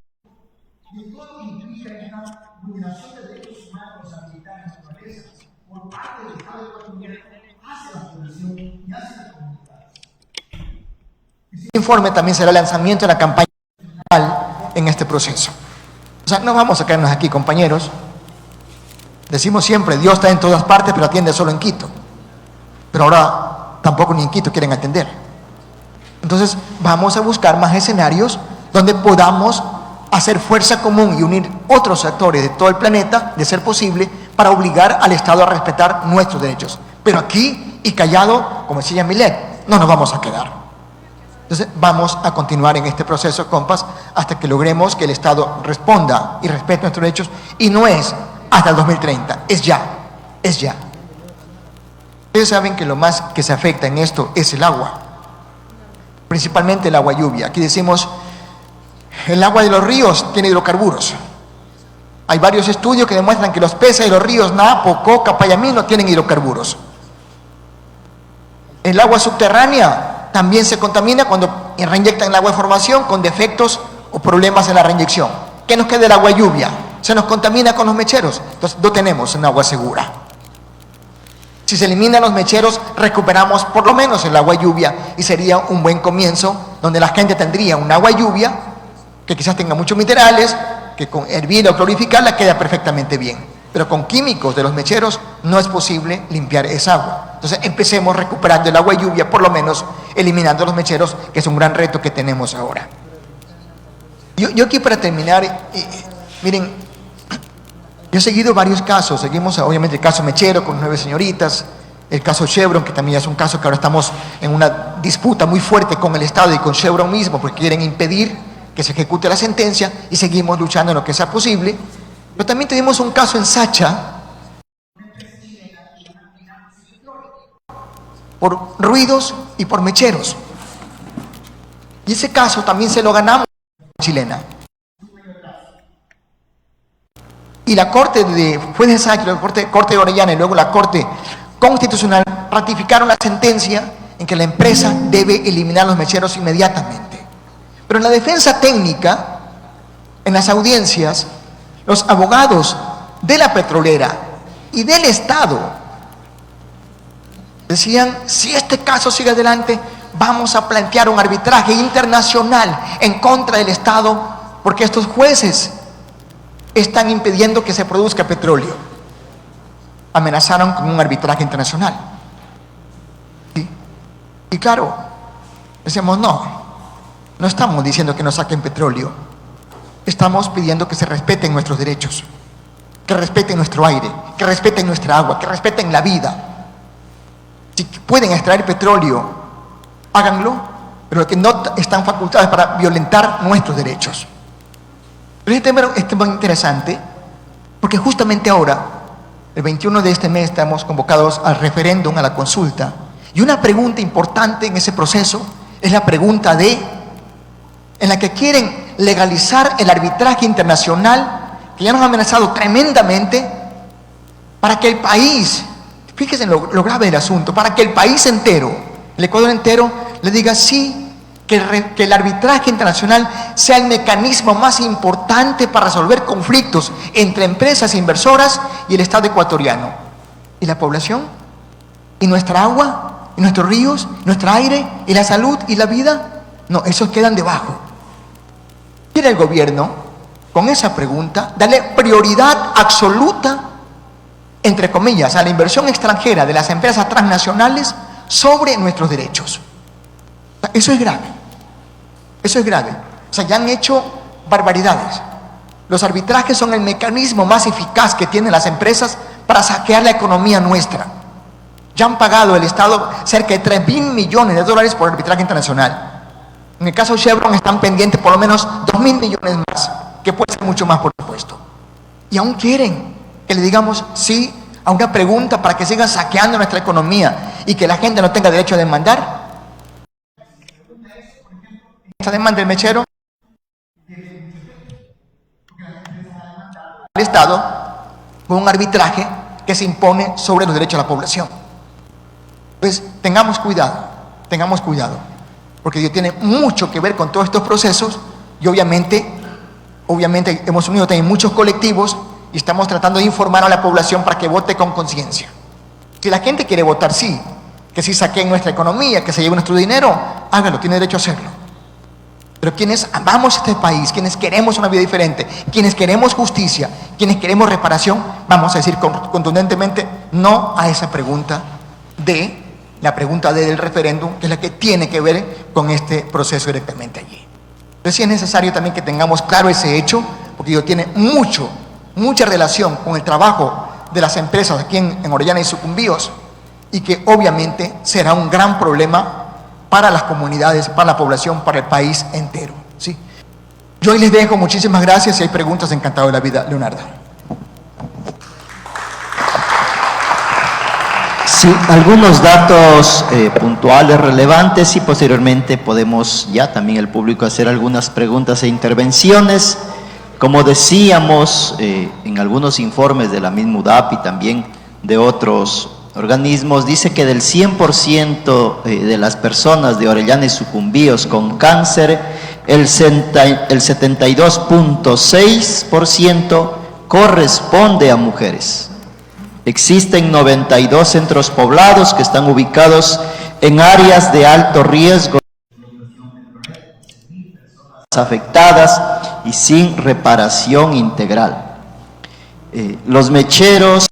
[SPEAKER 12] Este informe también será el lanzamiento de la campaña en este proceso. O sea, no vamos a quedarnos aquí, compañeros. Decimos siempre, Dios está en todas partes, pero atiende solo en Quito. Pero ahora tampoco ni en Quito quieren atender. Entonces vamos a buscar más escenarios donde podamos hacer fuerza común y unir otros actores de todo el planeta, de ser posible, para obligar al Estado a respetar nuestros derechos. Pero aquí, y callado, como decía Millet, no nos vamos a quedar. Entonces vamos a continuar en este proceso, compas, hasta que logremos que el Estado responda y respete nuestros derechos, y no es hasta el 2030, es ya. Ustedes saben que lo más que se afecta en esto es el agua. principalmente el agua lluvia. Aquí decimos, el agua de los ríos tiene hidrocarburos. Hay varios estudios que demuestran que los peces de los ríos Napo, Coca, Payamino tienen hidrocarburos. El agua subterránea también se contamina cuando reinyectan el agua de formación con defectos o problemas en la reinyección. ¿Qué nos queda del agua lluvia? Se nos contamina con los mecheros, entonces no tenemos un agua segura. Si se eliminan los mecheros, recuperamos por lo menos el agua lluvia y sería un buen comienzo donde la gente tendría un agua lluvia que quizás tenga muchos minerales, que con hervir o clorificarla queda perfectamente bien. Pero con químicos de los mecheros no es posible limpiar esa agua. Entonces empecemos recuperando el agua lluvia, por lo menos eliminando los mecheros, que es un gran reto que tenemos ahora. Yo aquí para terminar, miren, yo he seguido varios casos. Seguimos obviamente el caso Mechero con 9 señoritas, el caso Chevron, que también es un caso que ahora estamos en una disputa muy fuerte con el Estado y con Chevron mismo, porque quieren impedir que se ejecute la sentencia y seguimos luchando en lo que sea posible. Pero también tenemos un caso en Sacha por ruidos y por mecheros. Y ese caso también se lo ganamos chilena. Y la Corte fue de Sacha, la Corte de Orellana y luego la Corte Constitucional ratificaron la sentencia en que la empresa debe eliminar los mecheros inmediatamente. Pero en la defensa técnica, en las audiencias, los abogados de la petrolera y del Estado decían, si este caso sigue adelante, vamos a plantear un arbitraje internacional en contra del Estado, porque estos jueces están impidiendo que se produzca petróleo. Amenazaron con un arbitraje internacional. ¿Sí? Y claro, decíamos, no estamos diciendo que nos saquen petróleo, estamos pidiendo que se respeten nuestros derechos, que respeten nuestro aire, que respeten nuestra agua, que respeten la vida. Si pueden extraer petróleo, háganlo, pero lo que no están facultados para violentar nuestros derechos. Pero este tema es muy interesante, porque justamente ahora, el 21 de este mes, estamos convocados al referéndum, a la consulta, y una pregunta importante en ese proceso es la pregunta en la que quieren legalizar el arbitraje internacional, que ya nos ha amenazado tremendamente, para que el país, fíjense en lo grave del asunto, para que el país entero, el Ecuador entero, le diga sí, que el arbitraje internacional sea el mecanismo más importante para resolver conflictos entre empresas inversoras y el Estado ecuatoriano. ¿Y la población? ¿Y nuestra agua? ¿Y nuestros ríos? ¿Nuestro aire? ¿Y la salud? ¿Y la vida? No, esos quedan debajo. Quiere el gobierno, con esa pregunta, darle prioridad absoluta, entre comillas, a la inversión extranjera de las empresas transnacionales sobre nuestros derechos. Eso es grave. Eso es grave. O sea, ya han hecho barbaridades. Los arbitrajes son el mecanismo más eficaz que tienen las empresas para saquear la economía nuestra. Ya han pagado el Estado cerca de 3.000 millones de dólares por arbitraje internacional. En el caso Chevron están pendientes por lo menos 2.000 millones más, que puede ser mucho más, por supuesto. Y aún quieren que le digamos sí a una pregunta para que sigan saqueando nuestra economía y que la gente no tenga derecho a demandar. Esta demanda del mechero, el Estado con un arbitraje que se impone sobre los derechos de la población. Pues tengamos cuidado, porque Dios tiene mucho que ver con todos estos procesos y obviamente hemos unido también muchos colectivos y estamos tratando de informar a la población para que vote con conciencia. Si la gente quiere votar sí, que sí saquen nuestra economía, que se lleve nuestro dinero, hágalo, tiene derecho a hacerlo. Pero quienes amamos este país, quienes queremos una vida diferente, quienes queremos justicia, quienes queremos reparación, vamos a decir contundentemente no a esa pregunta la pregunta del referéndum, que es la que tiene que ver con este proceso directamente allí. Entonces sí es necesario también que tengamos claro ese hecho, porque ello tiene mucha relación con el trabajo de las empresas aquí en Orellana y Sucumbíos, y que obviamente será un gran problema para las comunidades, para la población, para el país entero, ¿sí? Yo hoy les dejo, muchísimas gracias. Si hay preguntas, encantado de la vida. Leonardo.
[SPEAKER 3] Sí, algunos datos puntuales, relevantes, y posteriormente podemos ya también el público hacer algunas preguntas e intervenciones. Como decíamos, en algunos informes de la misma UDAP y también de otros organismos, dice que del 100% de las personas de Orellana y Sucumbíos con cáncer, el 72.6% corresponde a mujeres. Existen 92 centros poblados que están ubicados en áreas de alto riesgo afectadas y sin reparación integral. Los mecheros